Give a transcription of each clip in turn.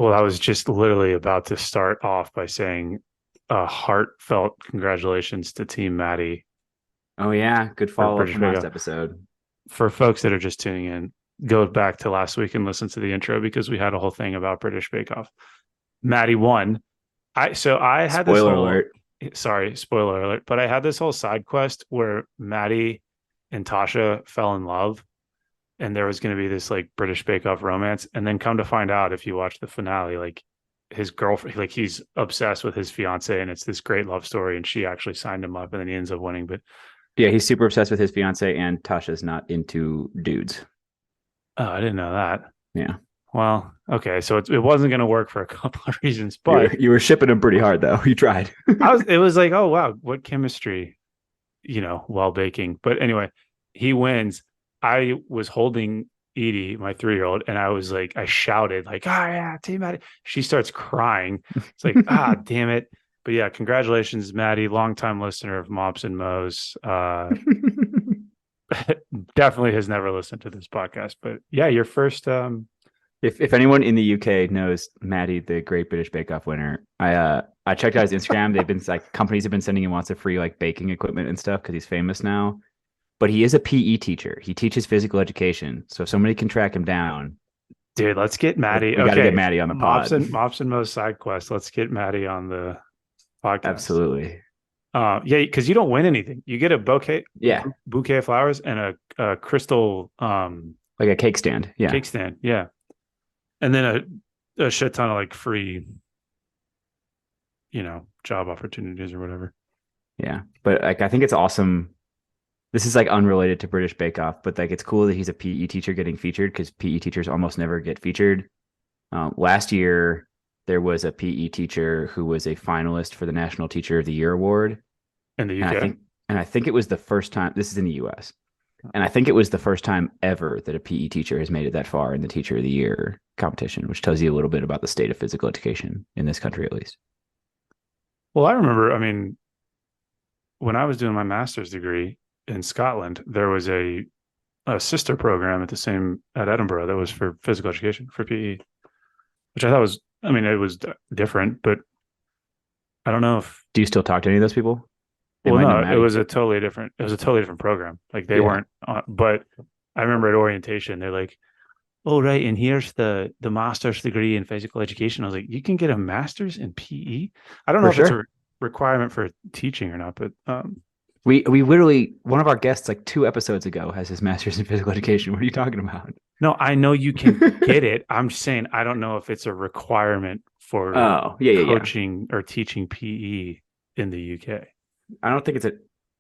Well, I was just literally about to start off by saying a heartfelt congratulations to Team Maddie Oh yeah, good for follow up British from Bake last Off. episode. For folks that are just tuning in, go back to last week and listen to the intro because we had a whole thing about British Bake Off. Maddie won. I had this Spoiler whole alert. sorry, spoiler alert, but I had this whole side quest where Maddie and Tasha fell in love and there was going to be this like British Bake Off romance. And then come to find out, if you watch the finale, like his girlfriend, like he's obsessed with his fiance, and it's this great love story. And she actually signed him up, and then he ends up winning. But Yeah, he's super obsessed with his fiance, and Tasha's not into dudes. oh, I didn't know that. Yeah, Well, okay, so it wasn't going to work for a couple of reasons, you but were, you were shipping him pretty hard though. You tried. I was. It was like, oh wow, what chemistry, while baking. But anyway, he wins. I was holding Edie, my 3-year-old, and I was like, I shouted, like, ah, yeah, Team Maddie. She starts crying. It's like, ah, damn it. But yeah, congratulations, Maddie, longtime listener of Mops and Mo's. Definitely has never listened to this podcast. But yeah, your first. If anyone in the UK knows Maddie, the Great British Bake Off winner, I checked out his Instagram. They've been like companies have been sending him lots of free like baking equipment and stuff because he's famous now. But he is a PE teacher. He teaches physical education. So if somebody can track him down, Dude, let's get Maddie. we got to get Okay, Maddie on the Mops pod. and Mops and Mo's side quest. Let's get Maddie on the podcast. Absolutely. Yeah, because you don't win anything. You get a Yeah, bouquet of flowers, and a crystal like a cake stand. Yeah. cake stand. Yeah, and then a shit ton of like free, job opportunities or whatever. Yeah. But like I think it's awesome. This is like unrelated to British Bake Off, but like it's cool that he's a PE teacher getting featured because PE teachers almost never get featured. Last year, there was a PE teacher who was a finalist for the National Teacher of the Year award, In the and I UK. think and I think it was the first time. This is in the U.S. And I think it was the first time ever that a PE teacher has made it that far in the Teacher of the Year competition, which tells you a little bit about the state of physical education in this country, at least. Well, I remember. I mean, when I was doing my master's degree in Scotland, there was a sister program at Edinburgh that was for physical education for PE, which I thought was. I mean, it was different, but I don't know if. Do you still talk to any of those people? They Well, might know no, it Maddie. was a totally different. It was a totally different program. Like they Yeah. weren't. But I remember at orientation, they're like, "Oh, right, and here's the master's degree in physical education." I was like, "You can get a master's in PE." I don't know For if it's a sure. requirement for teaching or not, but We literally one of our guests like 2 episodes ago has his master's in physical education. What are you talking about? no, I know you can get it. I'm just saying I don't know if it's a requirement for Oh, yeah, yeah, yeah. coaching or teaching PE in the UK. I don't think it's a.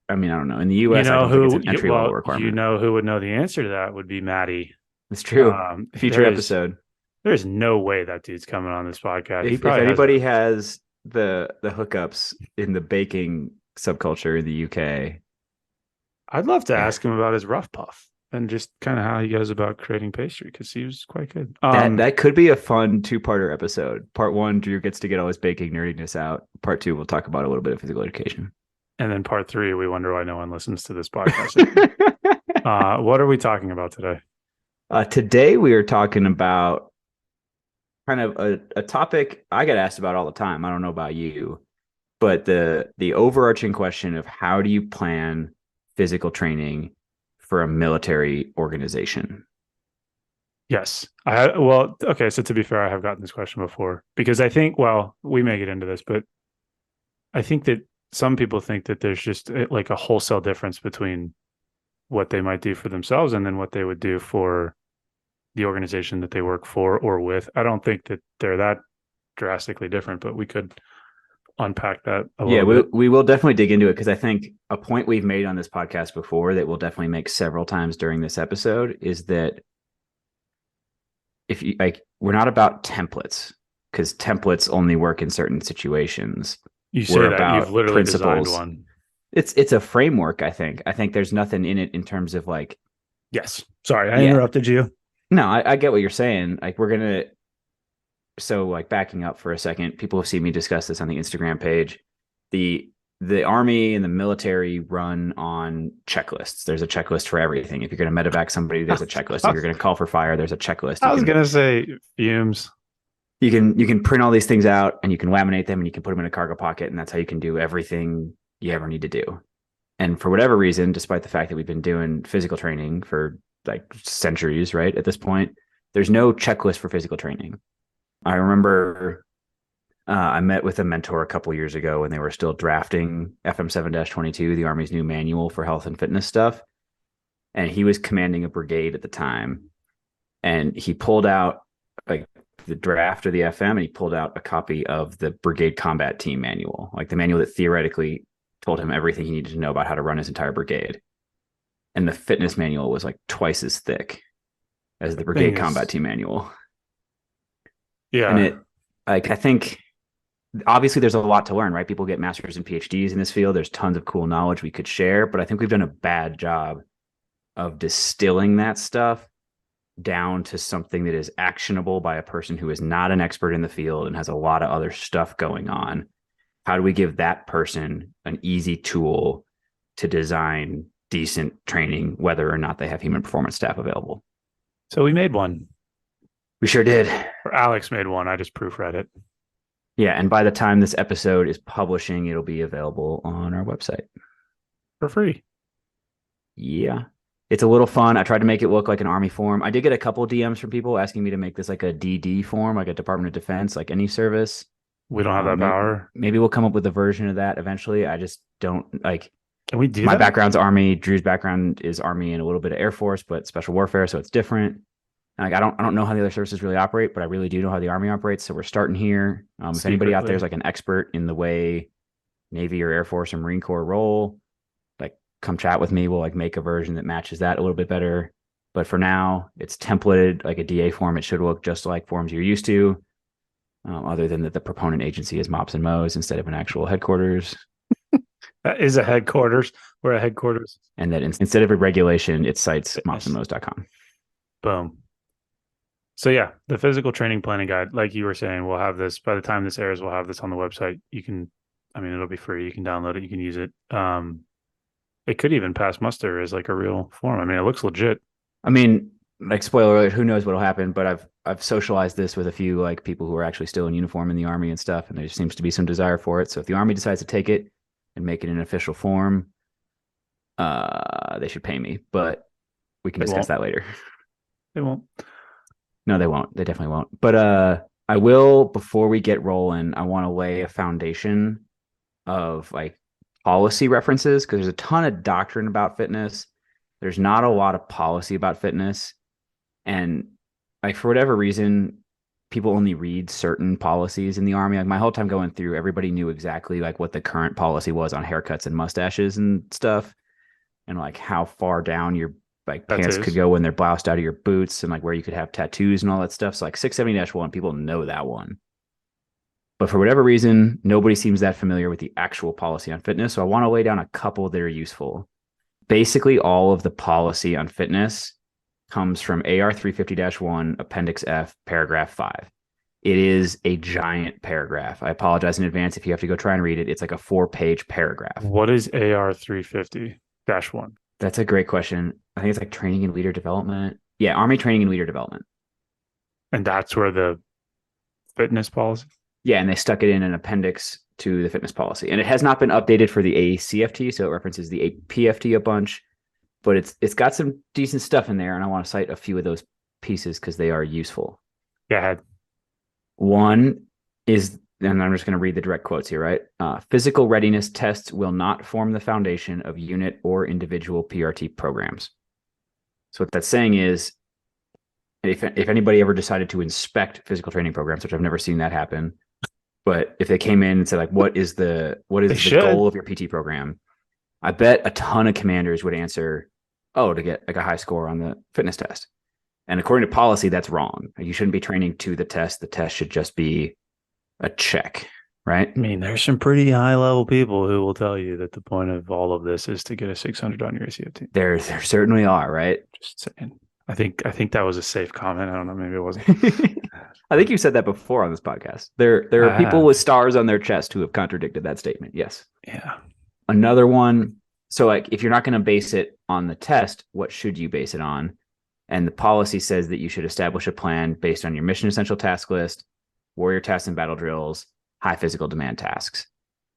I mean, I don't know. In the You U.S., I know don't think it's who? an entry level requirement. Who would know the answer to that would be Maddie. It's true. Future There's episode. there's no way that dude's coming on this podcast. He If probably has a. anybody has the hookups in the baking subculture in the UK, I'd love to yeah, ask him about his rough puff and just kind of how he goes about creating pastry because he was quite good. that could be a fun two-parter episode. Part one, Drew gets to get all his baking nerdiness out. Part two, we'll talk about a little bit of physical education. And then part three, we wonder why no one listens to this podcast. What are we talking about today? Today we are talking about kind of a topic I get asked about all the time. I don't know about you, but the overarching question of how do you plan physical training for a military organization? Yes. Okay. So to be fair, I have gotten this question before because I think, well, we may get into this, but I think that some people think that there's just like a wholesale difference between what they might do for themselves and then what they would do for the organization that they work for or with. I don't think that they're that drastically different, but we could unpack that a Yeah, little we bit. we will definitely dig into it because I think a point we've made on this podcast before that we'll definitely make several times during this episode is that if you like, we're not about templates because templates only work in certain situations. You say We're that you've about literally designed principles. one. It's a framework, I think. I think there's nothing in it in terms of like, Yes. Sorry, I yeah, interrupted you. no, I get what you're saying. Like we're gonna so like backing up for a second, people have seen me discuss this on the Instagram page. The the army and the military run on checklists. There's a checklist for everything. If you're going to medevac somebody, there's a checklist. If you're going to call for fire, there's a checklist. I You was can gonna say fumes. you can print all these things out and you can laminate them and you can put them in a cargo pocket, and that's how you can do everything you ever need to do. And for whatever reason, despite the fact that we've been doing physical training for like centuries, right? At this point, there's no checklist for physical training. I remember I met with a mentor a couple years ago when they were still drafting FM 7-22, the Army's new manual for health and fitness stuff. And he was commanding a brigade at the time. And he pulled out like the draft of the FM, and he pulled out a copy of the brigade combat team manual, like the manual that theoretically told him everything he needed to know about how to run his entire brigade. And the fitness manual was like twice as thick as the brigade combat team manual. Yeah. And it, like, I think obviously there's a lot to learn, right? People get masters and PhDs in this field. There's tons of cool knowledge we could share, but I think we've done a bad job of distilling that stuff down to something that is actionable by a person who is not an expert in the field and has a lot of other stuff going on. How do we give that person an easy tool to design decent training, whether or not they have human performance staff available? So we made one. We sure did. Or Alex made one. I just proofread it. Yeah, and by the time this episode is publishing, it'll be available on our website. For free. Yeah. It's a little fun. I tried to make it look like an Army form. I did get a couple DMs from people asking me to make this like a DD form, like a Department of Defense, like any service. We don't have that power. Maybe we'll come up with a version of that eventually. I just don't like. Can we do my that? background's Army. Drew's background is Army and a little bit of Air Force, but special warfare, so it's different. Like I don't know how the other services really operate, but I really do know how the Army operates. So we're starting here. If anybody out there is like an expert in the way Navy or Air Force or Marine Corps roll, like come chat with me. We'll like make a version that matches that a little bit better. But for now, it's templated like a DA form. It should look just like forms you're used to, other than that the proponent agency is MOPS and MOs instead of an actual headquarters. That is a headquarters. We're a headquarters. And that instead of a regulation, it cites mopsandmos.com. Boom. So yeah, the physical training planning guide, like you were saying, we'll have this by the time this airs. We'll have this on the website. You can, I mean, it'll be free. You can download it. You can use it. It could even pass muster as like a real form. I mean, it looks legit. I mean, like spoiler alert, who knows what'll happen? But I've socialized this with a few like people who are actually still in uniform in the Army and stuff, and there seems to be some desire for it. So if the Army decides to take it and make it an official form, they should pay me. But we can discuss that later. They won't. No, they won't. They definitely won't. But I will, before we get rolling, I want to lay a foundation of like policy references, because there's a ton of doctrine about fitness. There's not a lot of policy about fitness. And like for whatever reason, people only read certain policies in the Army. Like my whole time going through, everybody knew exactly like what the current policy was on haircuts and mustaches and stuff, and like how far down your like pants could go when they're bloused out of your boots, and like where you could have tattoos and all that stuff. So like 670-1, people know that one. But for whatever reason, nobody seems that familiar with the actual policy on fitness. So I want to lay down a couple that are useful. Basically, all of the policy on fitness comes from AR 350-1, Appendix F, paragraph 5. It is a giant paragraph. I apologize in advance if you have to go try and read it. It's like a 4-page paragraph. What is AR 350-1? That's a great question. I think it's like training and leader development. Yeah, Army training and leader development. And that's where the fitness policy? Yeah, and they stuck it in an appendix to the fitness policy. And it has not been updated for the ACFT, so it references the APFT a bunch, but it's got some decent stuff in there, and I want to cite a few of those pieces because they are useful. Go ahead. One is, and I'm just going to read the direct quotes here, right? Physical readiness tests will not form the foundation of unit or individual PRT programs. So what that's saying is, if anybody ever decided to inspect physical training programs, which I've never seen that happen, but if they came in and said like, what is the goal of your PT program? I bet a ton of commanders would answer, oh, to get like a high score on the fitness test. And according to policy, that's wrong. You shouldn't be training to the test. The test should just be a check, right? I mean, there's some pretty high level people who will tell you that the point of all of this is to get a 600 on your ACFT. There certainly are, right? Just saying. I think that was a safe comment. I don't know. Maybe it wasn't. I think you've said that before on this podcast. There are people with stars on their chest who have contradicted that statement. Yes. Yeah. Another one. So like, if you're not going to base it on the test, what should you base it on? And the policy says that you should establish a plan based on your mission essential task list, warrior tasks and battle drills, high physical demand tasks.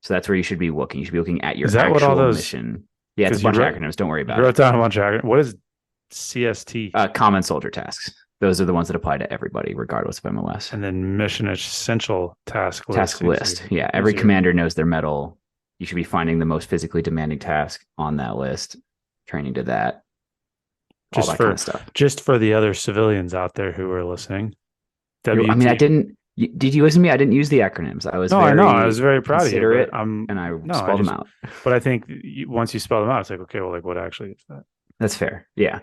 So that's where you should be looking. You should be looking at your Is that what all actual those? mission. Yeah, it's a Because bunch of acronyms. Don't worry you about wrote it. down a bunch of what is CST? Common soldier tasks. Those are the ones that apply to everybody, regardless of MOS. And then mission essential task Task list. list. Yeah, every commander knows their medal. You should be finding the most physically demanding task on that list, training to that, all that kind of stuff. Just for the other civilians out there who are listening. I mean, I didn't. Did you listen to me? I didn't use the acronyms. I was no, I know. I was very proud of you. Considerate, and I spelled them out. But I think once you spell them out, it's like, okay, well, like what actually is that? That's fair. Yeah.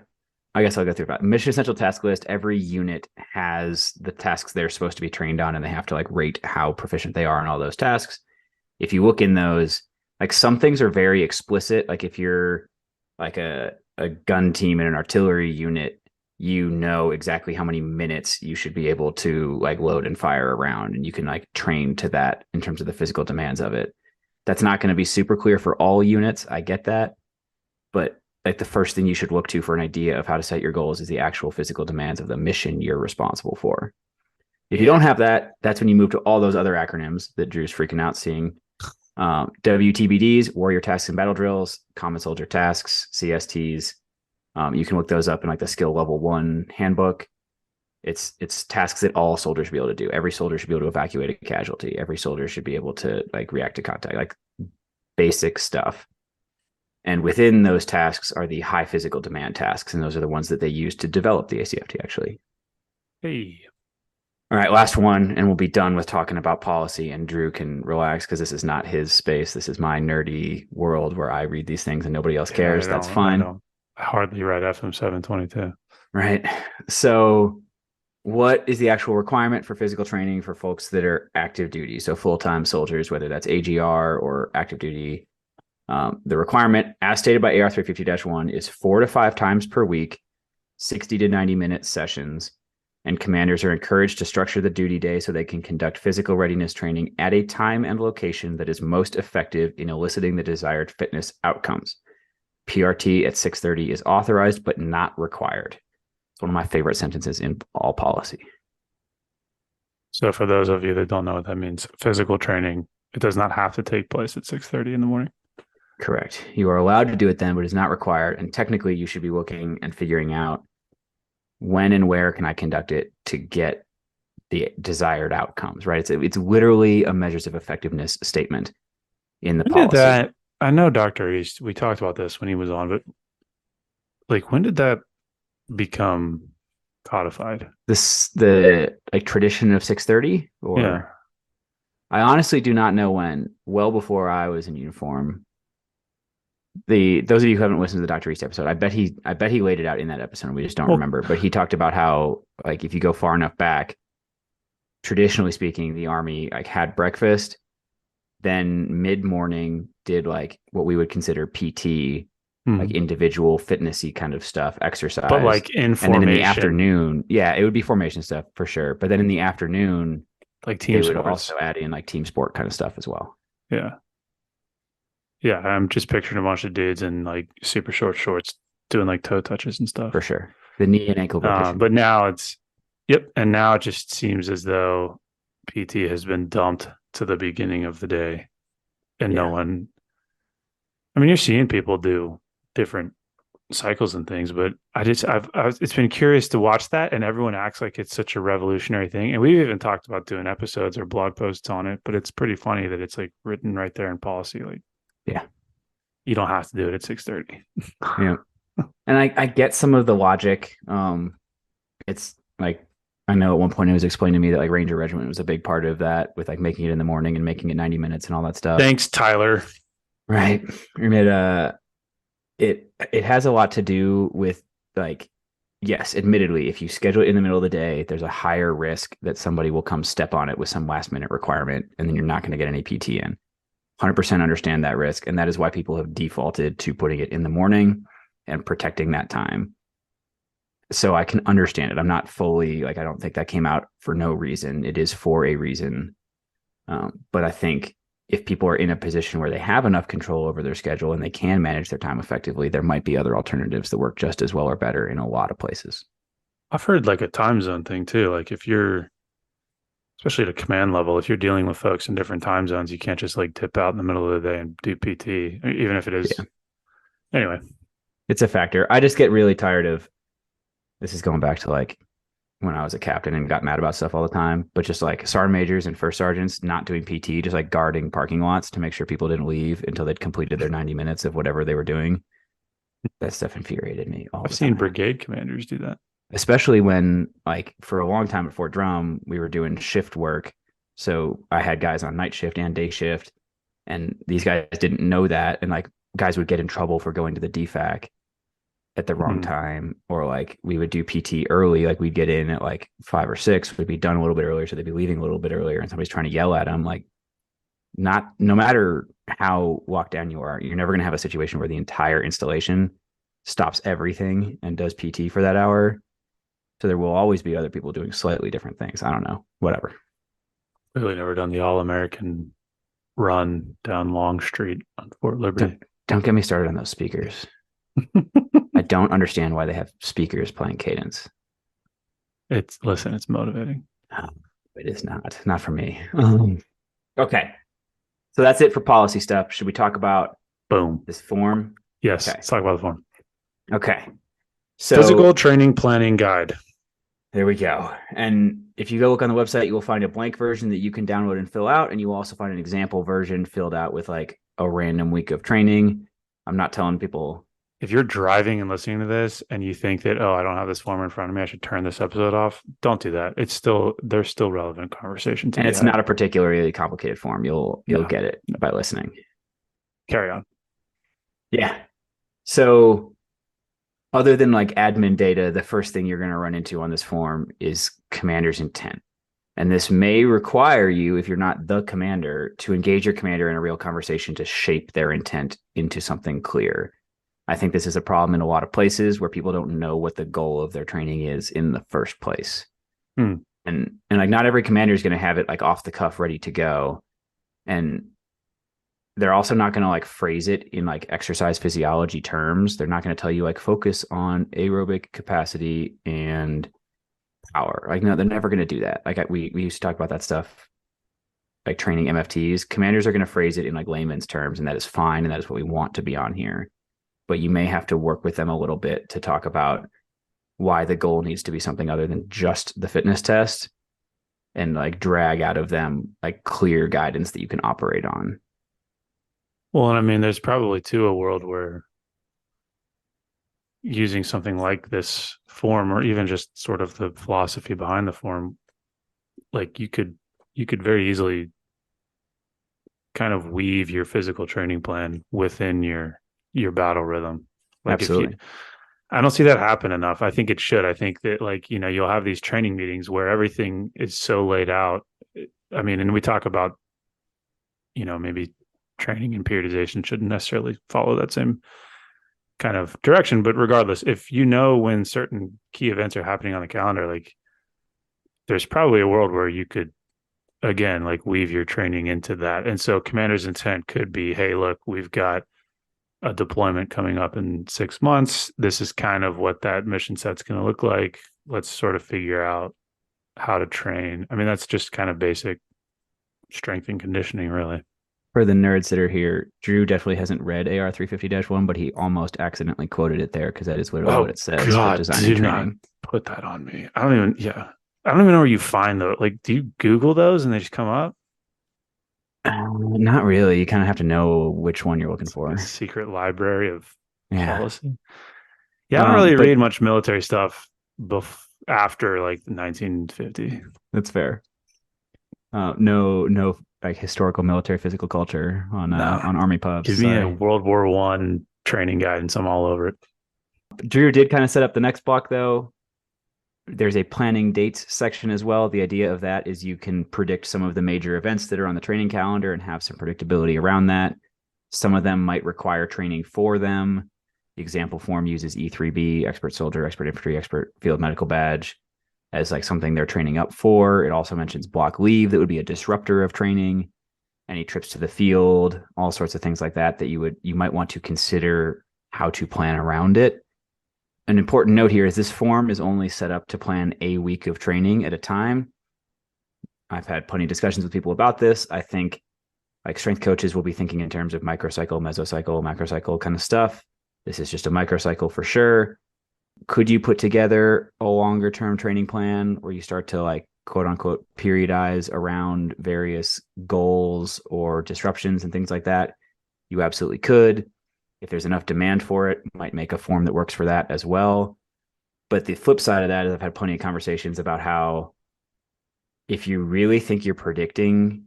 I guess I'll go through that. Mission essential task list. Every unit has the tasks they're supposed to be trained on, and they have to like rate how proficient they are in all those tasks. If you look in those, like some things are very explicit. Like if you're like a gun team in an artillery unit, you know exactly how many minutes you should be able to like load and fire around, and you can like train to that in terms of the physical demands of it. That's not going to be super clear for all units. I get that. But like the first thing you should look to for an idea of how to set your goals is the actual physical demands of the mission you're responsible for. If you don't have that, that's when you move to all those other acronyms that Drew's freaking out seeing. WTBDs, warrior tasks and battle drills, common soldier tasks, CSTs. You can look those up in like the skill level 1 handbook. It's tasks that all soldiers should be able to do. Every soldier should be able to evacuate a casualty. Every soldier should be able to like react to contact, like basic stuff. And within those tasks are the high physical demand tasks. And those are the ones that they use to develop the ACFT, actually. Hey. All right, last one, and we'll be done with talking about policy, and Drew can relax because this is not his space. This is my nerdy world where I read these things and nobody else cares. That's fine. I hardly read FM 722. Right. So what is the actual requirement for physical training for folks that are active duty? So full-time soldiers, whether that's AGR or active duty. The requirement, as stated by AR 350-1, is 4 to 5 times per week, 60 to 90-minute sessions, and commanders are encouraged to structure the duty day so they can conduct physical readiness training at a time and location that is most effective in eliciting the desired fitness outcomes. PRT at 6:30 is authorized but not required. It's one of my favorite sentences in all policy. So for those of you that don't know what that means, physical training, it does not have to take place at 6:30 in the morning. Correct. You are allowed to do it then, but it's not required. And technically, you should be looking and figuring out when and where can I conduct it to get the desired outcomes, right? It's literally a measures of effectiveness statement in the policy. I know Dr. East, we talked about this when he was on, but like when did that become codified? The like tradition of 6:30? Or yeah. I honestly do not know when. Well before I was in uniform. Those of you who haven't listened to the Dr. East episode, I bet he laid it out in that episode and we just don't remember. But he talked about how like if you go far enough back, traditionally speaking, the Army like had breakfast, then mid-morning did like what we would consider PT, like individual fitnessy kind of stuff, exercise. But like in formation. And then in the afternoon, yeah, it would be formation stuff for sure. But then in the afternoon, like team sports, would also add in like team sport kind of stuff as well. Yeah. Yeah, I'm just picturing a bunch of dudes in like super short shorts doing like toe touches and stuff. For sure. The knee and ankle. But now and now it just seems as though PT has been dumped to the beginning of the day and no one, I mean, you're seeing people do different cycles and things, but it's been curious to watch that, and everyone acts like it's such a revolutionary thing. And we've even talked about doing episodes or blog posts on it, but it's pretty funny that it's like written right there in policy. Like, yeah, you don't have to do it at 6:30. Yeah. And I get some of the logic. It's like, I know at one point it was explained to me that like Ranger Regiment was a big part of that with like making it in the morning and making it 90 minutes and all that stuff. Thanks, Tyler. Right. It has a lot to do with like, yes, admittedly, if you schedule it in the middle of the day, there's a higher risk that somebody will come step on it with some last minute requirement, and then you're not going to get any PT in. 100% understand that risk. And that is why people have defaulted to putting it in the morning and protecting that time. So I can understand it. I'm not fully like, I don't think that came out for no reason. It is for a reason. But I think if people are in a position where they have enough control over their schedule and they can manage their time effectively, there might be other alternatives that work just as well or better in a lot of places. I've heard like a time zone thing too. Like if you're especially at a command level. If you're dealing with folks in different time zones, you can't just like dip out in the middle of the day and do PT, even if it Yeah, is. Anyway, it's a factor. I just get really tired of this is going back to like when I was a captain and got mad about stuff all the time, but just like sergeant majors and first sergeants not doing PT, just like guarding parking lots to make sure people didn't leave until they'd completed their 90 minutes of whatever they were doing. That stuff infuriated me all I've the seen time. brigade commanders do that. Especially when like for a long time at Fort Drum, we were doing shift work. So I had guys on night shift and day shift, and these guys didn't know that. And like guys would get in trouble for going to the DFAC at the wrong Mm. time, or like we would do PT early, like we'd get in at like 5 or 6, we'd be done a little bit earlier, so they'd be leaving a little bit earlier, and somebody's trying to yell at them. Like, not no matter how locked down you are, you're never going to have a situation where the entire installation stops everything and does PT for that hour. So there will always be other people doing slightly different things. I don't know, whatever. Clearly never done the All American run down Long Street on Fort Don't Liberty. don't get me started on those speakers. I don't understand why they have speakers playing cadence. Listen, it's motivating. It is not for me. Okay. So that's it for policy stuff. Should we talk about Boom. this form? Yes, Okay. let's talk about the form. Okay. So Physical training planning guide. there we go. And if you go look on the website, you will find a blank version that you can download and fill out. And you will also find an example version filled out with like a random week of training. I'm not telling people. If you're driving and listening to this and you think that, oh, I don't have this form in front of me, I should turn this episode off, don't do that. There's still relevant conversation to And be it's had. not a particularly complicated form. You'll Yeah. get it by listening. Carry on. Yeah. So other than like admin data, the first thing you're going to run into on this form is commander's intent. And this may require you, if you're not the commander, to engage your commander in a real conversation to shape their intent into something clear. I think this is a problem in a lot of places where people don't know what the goal of their training is in the first place. Hmm. And like not every commander is going to have it like off the cuff ready to go. And they're also not going to like phrase it in like exercise physiology terms. They're not going to tell you like focus on aerobic capacity and power. Like, no, they're never going to do that. Like we used to talk about that stuff, like training MFTs. Commanders are going to phrase it in like layman's terms, and that is fine. And that is what we want to be on here. But you may have to work with them a little bit to talk about why the goal needs to be something other than just the fitness test, and like drag out of them like clear guidance that you can operate on. Well, and I mean, there's probably too a world where using something like this form, or even just sort of the philosophy behind the form, like you could very easily kind of weave your physical training plan within your battle rhythm. Like Absolutely. I don't see that happen enough. I think it should. I think that like, you'll have these training meetings where everything is so laid out. I mean, and we talk about, maybe training and periodization shouldn't necessarily follow that same kind of direction. But regardless, if you know when certain key events are happening on the calendar, like there's probably a world where you could, again, like weave your training into that. And so commander's intent could be, hey, look, we've got a deployment coming up in 6 months. This is kind of what that mission set's going to look like. Let's sort of figure out how to train. I mean, that's just kind of basic strength and conditioning, really. For the nerds that are here, Drew definitely hasn't read AR 350-1, but he almost accidentally quoted it there because that is literally what Oh it says for God, design do and not training. put that on me. I don't even know where you find those. Like, do you Google those and they just come up? Not really. You kind of have to know which one you're looking It's like a for. secret library of Yeah. policy. Yeah, I don't really But read much military stuff after like 1950. that's fair. No, like historical military physical culture Nah, on Army pubs. give me a Sorry. World War One training guidance. I'm all over it. Drew did kind of set up the next block though. There's a planning dates section as well. The idea of that is you can predict some of the major events that are on the training calendar and have some predictability around that. Some of them might require training for them. The example form uses E3B, expert soldier, expert infantry, expert field medical badge, as like something they're training up for. It also mentions block leave that would be a disruptor of training, any trips to the field, all sorts of things like that you might want to consider how to plan around it. An important note here is this form is only set up to plan a week of training at a time. I've had plenty of discussions with people about this. I think like strength coaches will be thinking in terms of microcycle, mesocycle, macrocycle kind of stuff. This is just a microcycle for sure. Could you put together a longer term training plan where you start to like quote unquote periodize around various goals or disruptions and things like that? You absolutely could. If there's enough demand for it, might make a form that works for that as well. But the flip side of that is I've had plenty of conversations about how if you really think you're predicting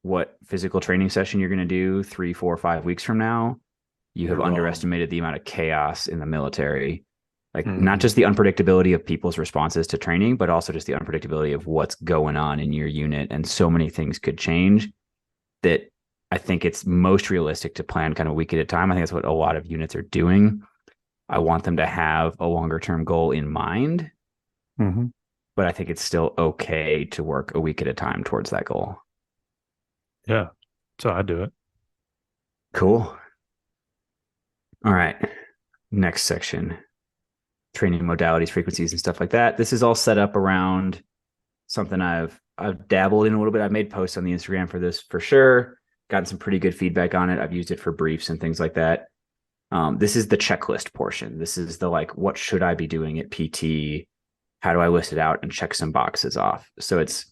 what physical training session you're going to do 3, 4, 5 weeks from now, you have You're wrong. underestimated the amount of chaos in the military. Like not Mm-hmm. just the unpredictability of people's responses to training, but also just the unpredictability of what's going on in your unit. And so many things could change that I think it's most realistic to plan kind of a week at a time. I think that's what a lot of units are doing. I want them to have a longer term goal in mind, Mm-hmm. but I think it's still okay to work a week at a time towards that goal. Yeah. So I do it. Cool. All right. Next section, training modalities, frequencies, and stuff like that. This is all set up around something I've dabbled in a little bit. I've made posts on the Instagram for this for sure. Gotten some pretty good feedback on it. I've used it for briefs and things like that. This is the checklist portion. This is the like, what should I be doing at PT? How do I list it out and check some boxes off? So it's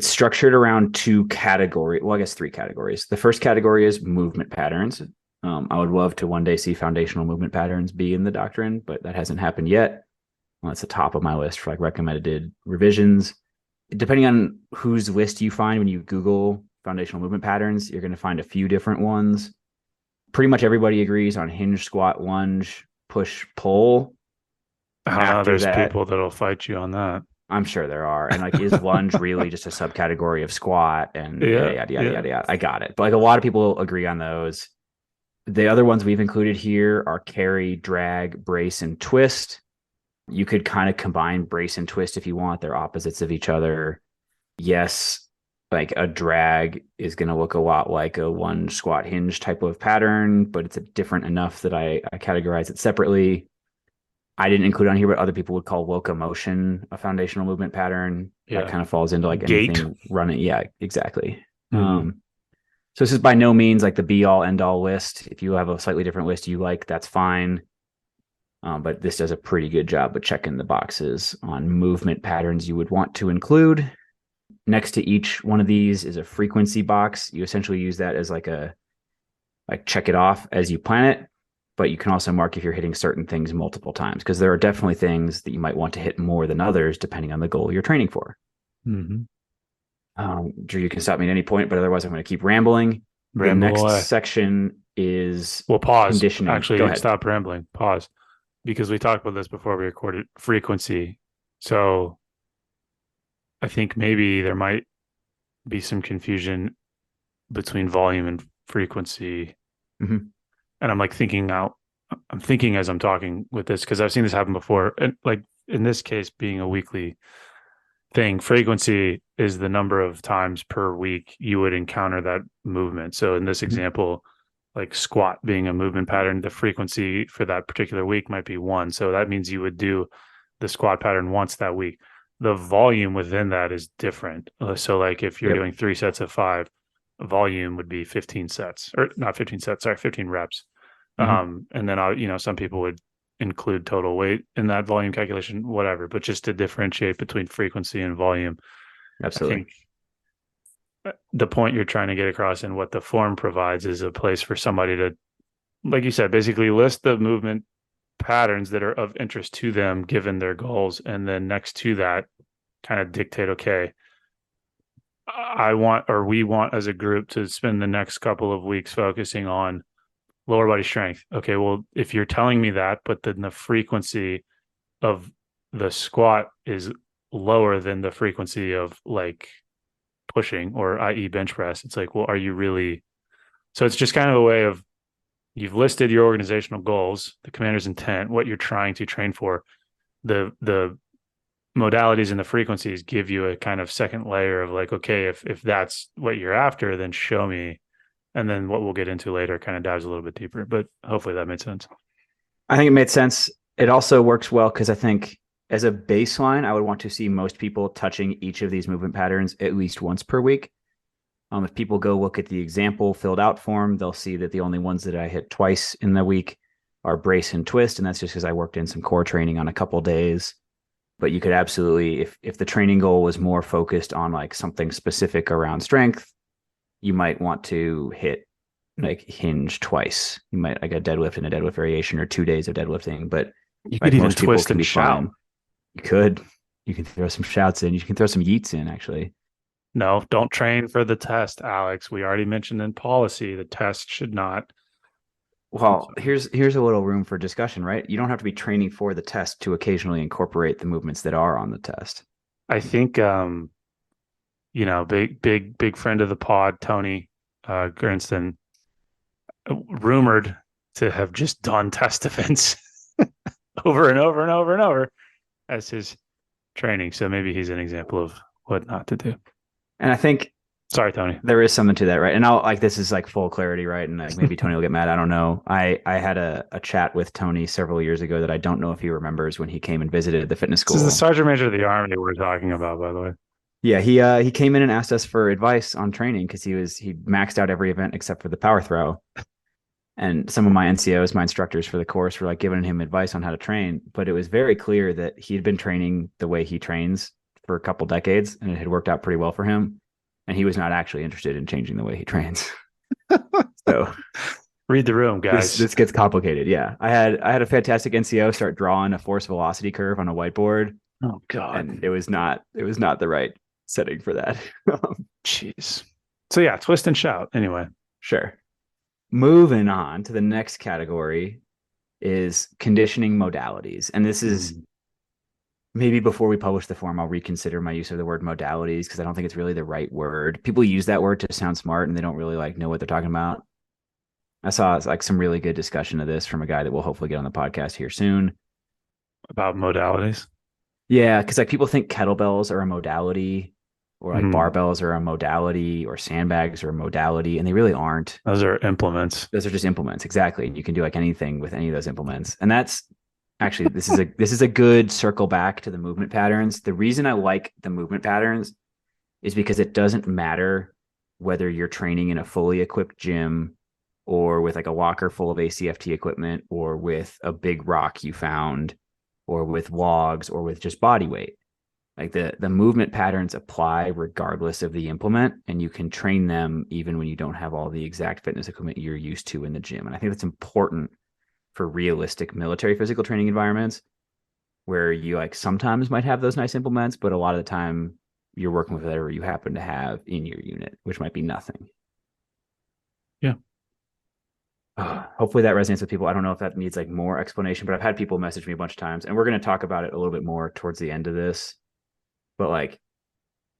structured around two categories. Well, I guess three categories. The first category is movement patterns. I would love to one day see foundational movement patterns be in the doctrine, but that hasn't happened yet. Well, that's the top of my list for like recommended revisions. Depending on whose list you find when you Google foundational movement patterns, you're going to find a few different ones. Pretty much everybody agrees on hinge, squat, lunge, push, pull. I don't know. After There's that, people that'll fight you on that. I'm sure there are. And like, is lunge really just a subcategory of squat and Yeah. yada, yada, Yeah. yada, yada. I got it. But like a lot of people agree on those. The other ones we've included here are carry, drag, brace, and twist. You could kind of combine brace and twist if you want. They're opposites of each other. Yes, like a drag is going to look a lot like a lunge, squat, hinge type of pattern, but it's different enough that I categorize it separately. I didn't include on here, but other people would call locomotion a foundational movement pattern. That Yeah. kind of falls into like Gait. anything running. Yeah, exactly. Mm-hmm. So this is by no means like the be all end all list. If you have a slightly different list you like, that's fine. But this does a pretty good job of checking the boxes on movement patterns you would want to include. Next to each one of these is a frequency box. You essentially use that as like check it off as you plan it, but you can also mark if you're hitting certain things multiple times because there are definitely things that you might want to hit more than others depending on the goal you're training for. Mm-hmm. Drew, you can stop me at any point, but otherwise I'm going to keep rambling. The Ramble next away. section is Well, pause. conditioning. Go Actually, ahead. stop rambling. Pause. Because we talked about this before we recorded frequency. So I think maybe there might be some confusion between volume and frequency. Mm-hmm. And I'm like thinking out, I'm thinking as I'm talking with this because I've seen this happen before. And like in this case, being a weekly thing, frequency is the number of times per week you would encounter that movement. So in this Mm-hmm. example, like squat being a movement pattern, the frequency for that particular week might be one. So that means you would do the squat pattern once that week. The volume within that is different. So like if you're Yep. doing 3 sets of 5, volume would be 15 sets or not 15 sets, sorry, 15 reps. Mm-hmm. And then some people would include total weight in that volume calculation, whatever, but just to differentiate between frequency and volume, I Absolutely. think the point you're trying to get across and what the form provides is a place for somebody to, like you said, basically list the movement patterns that are of interest to them given their goals. And then next to that, kind of dictate, okay, I want, or we want as a group to spend the next couple of weeks focusing on lower body strength. Okay, well, if you're telling me that, but then the frequency of the squat is lower than the frequency of like pushing or i.e. bench press, it's like, well, are you really? So it's just kind of a way of you've listed your organizational goals, the commander's intent, what you're trying to train for. The modalities and the frequencies give you a kind of second layer of like, okay, if that's what you're after, then show me. And then what we'll get into later kind of dives a little bit deeper, but hopefully that made sense. I think it made sense. It also works well because I think as a baseline, I would want to see most people touching each of these movement patterns at least once per week. If people go look at the example filled out form, they'll see that the only ones that I hit twice in the week are brace and twist. And that's just because I worked in some core training on a couple days. But you could absolutely, if the training goal was more focused on like something specific around strength, you might want to hit like hinge twice. You might like a deadlift and a deadlift variation or 2 days of deadlifting. But You could like even most people twist can and be shout. fine. You could. You can throw some shouts in. You can throw some yeets in, actually. No, don't train for the test, Alex. We already mentioned in policy the test should not. I'm Well, sorry. here's a little room for discussion, right? You don't have to be training for the test to occasionally incorporate the movements that are on the test. I think big friend of the pod, Tony Grinston, rumored to have just done test events over and over and over and over as his training. So maybe he's an example of what not to do. And I think Sorry, Tony. there is something to that, right? And I'll like this is like full clarity, right? And like maybe Tony will get mad. I don't know. I had a chat with Tony several years ago that I don't know if he remembers when he came and visited the fitness This is the school. Sergeant Major of the Army we're talking about, by the way. Yeah, he came in and asked us for advice on training because he maxed out every event except for the power throw. And some of my NCOs, my instructors for the course, were like giving him advice on how to train. But it was very clear that he'd been training the way he trains for a couple decades, and it had worked out pretty well for him. And he was not actually interested in changing the way he trains. So Read the room, this guys. this gets complicated. Yeah, I had a fantastic NCO start drawing a force velocity curve on a whiteboard, Oh God. and it was not the right setting for that. Jeez. So yeah, twist and shout. Anyway. Sure. Moving on to the next category is conditioning modalities. And this is maybe before we publish the form, I'll reconsider my use of the word modalities because I don't think it's really the right word. People use that word to sound smart and they don't really like know what they're talking about. I saw like some really good discussion of this from a guy that we'll hopefully get on the podcast here soon. About modalities. Yeah, because like people think kettlebells are a modality or like barbells are a modality or sandbags are a modality, and they really aren't. Those are implements. Those are just implements, exactly. And you can do like anything with any of those implements. And that's actually this is a good circle back to the movement patterns. The reason I like the movement patterns is because it doesn't matter whether you're training in a fully equipped gym or with like a locker full of ACFT equipment or with a big rock you found or with logs or with just body weight. Like the movement patterns apply regardless of the implement, and you can train them even when you don't have all the exact fitness equipment you're used to in the gym. And I think that's important for realistic military physical training environments where you like sometimes might have those nice implements, but a lot of the time you're working with whatever you happen to have in your unit, which might be nothing. Yeah. Hopefully that resonates with people. I don't know if that needs like more explanation, but I've had people message me a bunch of times, and we're going to talk about it a little bit more towards the end of this. But like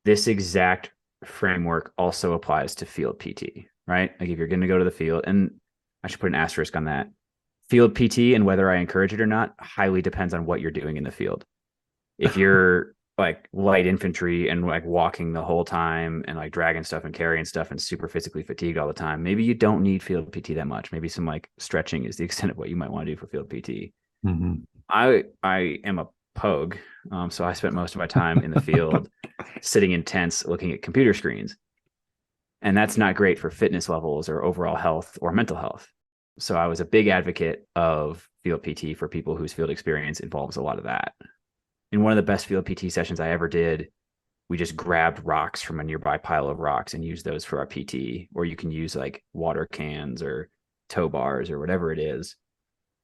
this exact framework also applies to field PT, right? Like if you're going to go to the field, and I should put an asterisk on that. Field PT and whether I encourage it or not highly depends on what you're doing in the field. If you're like light infantry and like walking the whole time and like dragging stuff and carrying stuff and super physically fatigued all the time, maybe you don't need field PT that much. Maybe some like stretching is the extent of what you might want to do for field PT. Mm-hmm. I am a pogue, so I spent most of my time in the field sitting in tents looking at computer screens, and that's not great for fitness levels or overall health or mental health. So I was a big advocate of field PT for people whose field experience involves a lot of that. In one of the best field PT sessions I ever did, we just grabbed rocks from a nearby pile of rocks and used those for our PT, or you can use like water cans or tow bars or whatever it is.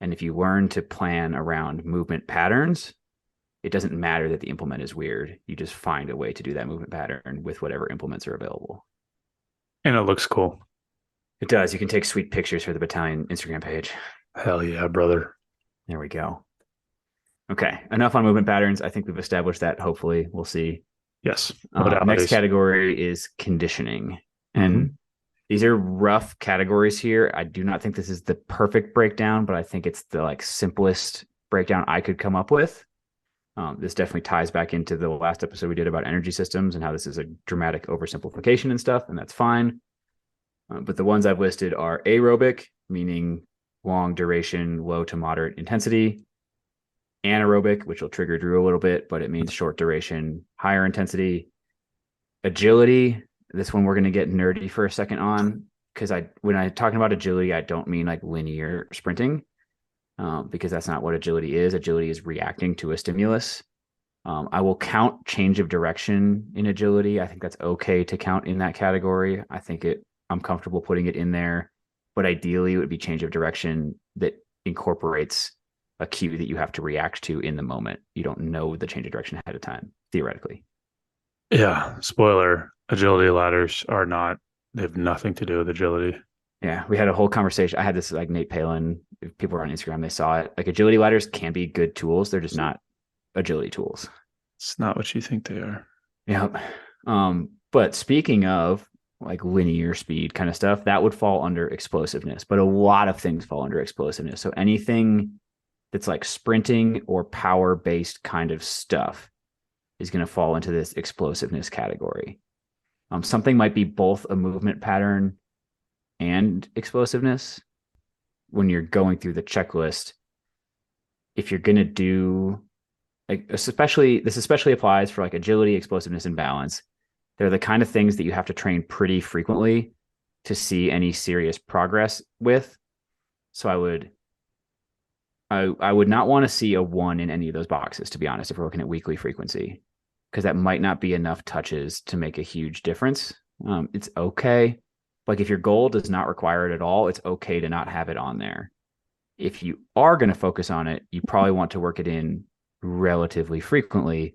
And if you learn to plan around movement patterns, it doesn't matter that the implement is weird. You just find a way to do that movement pattern with whatever implements are available. And it looks cool. It does. You can take sweet pictures for the battalion Instagram page. Hell yeah, brother. There we go. Okay, enough on movement patterns. I think we've established that. Hopefully, we'll see. Yes. Next category is conditioning. And these are rough categories here. I do not think this is the perfect breakdown, but I think it's the like simplest breakdown I could come up with. This definitely ties back into the last episode we did about energy systems and how this is a dramatic oversimplification and stuff, and that's fine. But the ones I've listed are aerobic, meaning long duration, low to moderate intensity. anaerobic, which will trigger Drew a little bit, but it means short duration, higher intensity. Agility, this one we're going to get nerdy for a second on, because when I'm talking about agility, I don't mean like linear sprinting, because that's not what agility is. Agility is reacting to a stimulus. I will count change of direction in agility. I think that's okay to count in that category. I'm comfortable putting it in there, but ideally it would be change of direction that incorporates a cue that you have to react to in the moment. You don't know the change of direction ahead of time, theoretically. Yeah, spoiler, agility ladders are not, they have nothing to do with agility. Yeah, we had a whole conversation. I had this like Nate Palin. If people are on Instagram, they saw it. Like agility ladders can be good tools. They're just not agility tools. It's not what you think they are. Yeah. But speaking of like linear speed kind of stuff, that would fall under explosiveness. But a lot of things fall under explosiveness. So anything that's like sprinting or power based kind of stuff is going to fall into this explosiveness category. Something might be both a movement pattern and explosiveness. When you're going through the checklist, if you're going to do like, especially applies for like agility, explosiveness, and balance. They're the kind of things that you have to train pretty frequently to see any serious progress with. So I would not want to see a 1 in any of those boxes, to be honest, if we're looking at weekly frequency, because that might not be enough touches to make a huge difference. It's okay. Like if your goal does not require it at all, it's okay to not have it on there. If you are going to focus on it, you probably want to work it in relatively frequently,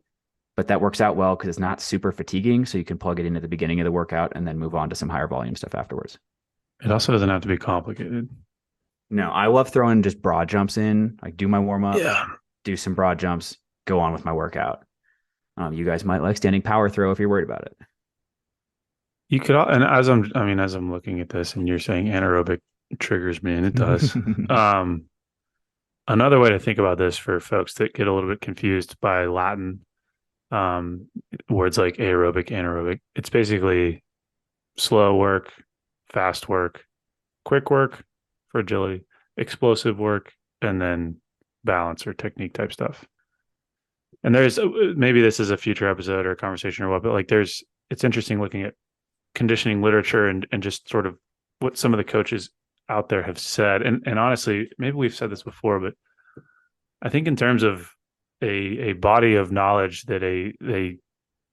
but that works out well because it's not super fatiguing. So you can plug it in at the beginning of the workout and then move on to some higher volume stuff afterwards. It also doesn't have to be complicated. No, I love throwing just broad jumps in, like do my warm up, Yeah. do some broad jumps, go on with my workout. You guys might like standing power throw if you're worried about it. You could, and as I'm looking at this and you're saying anaerobic triggers me, and it does. Um, Another way to think about this for folks that get a little bit confused by Latin, words like aerobic, anaerobic, it's basically slow work, fast work, quick work for agility, explosive work, and then balance or technique type stuff. And there's maybe this is a future episode or a conversation or what, but like it's interesting looking at conditioning literature and just sort of what some of the coaches out there have said. And honestly, maybe we've said this before, but I think in terms of a body of knowledge that a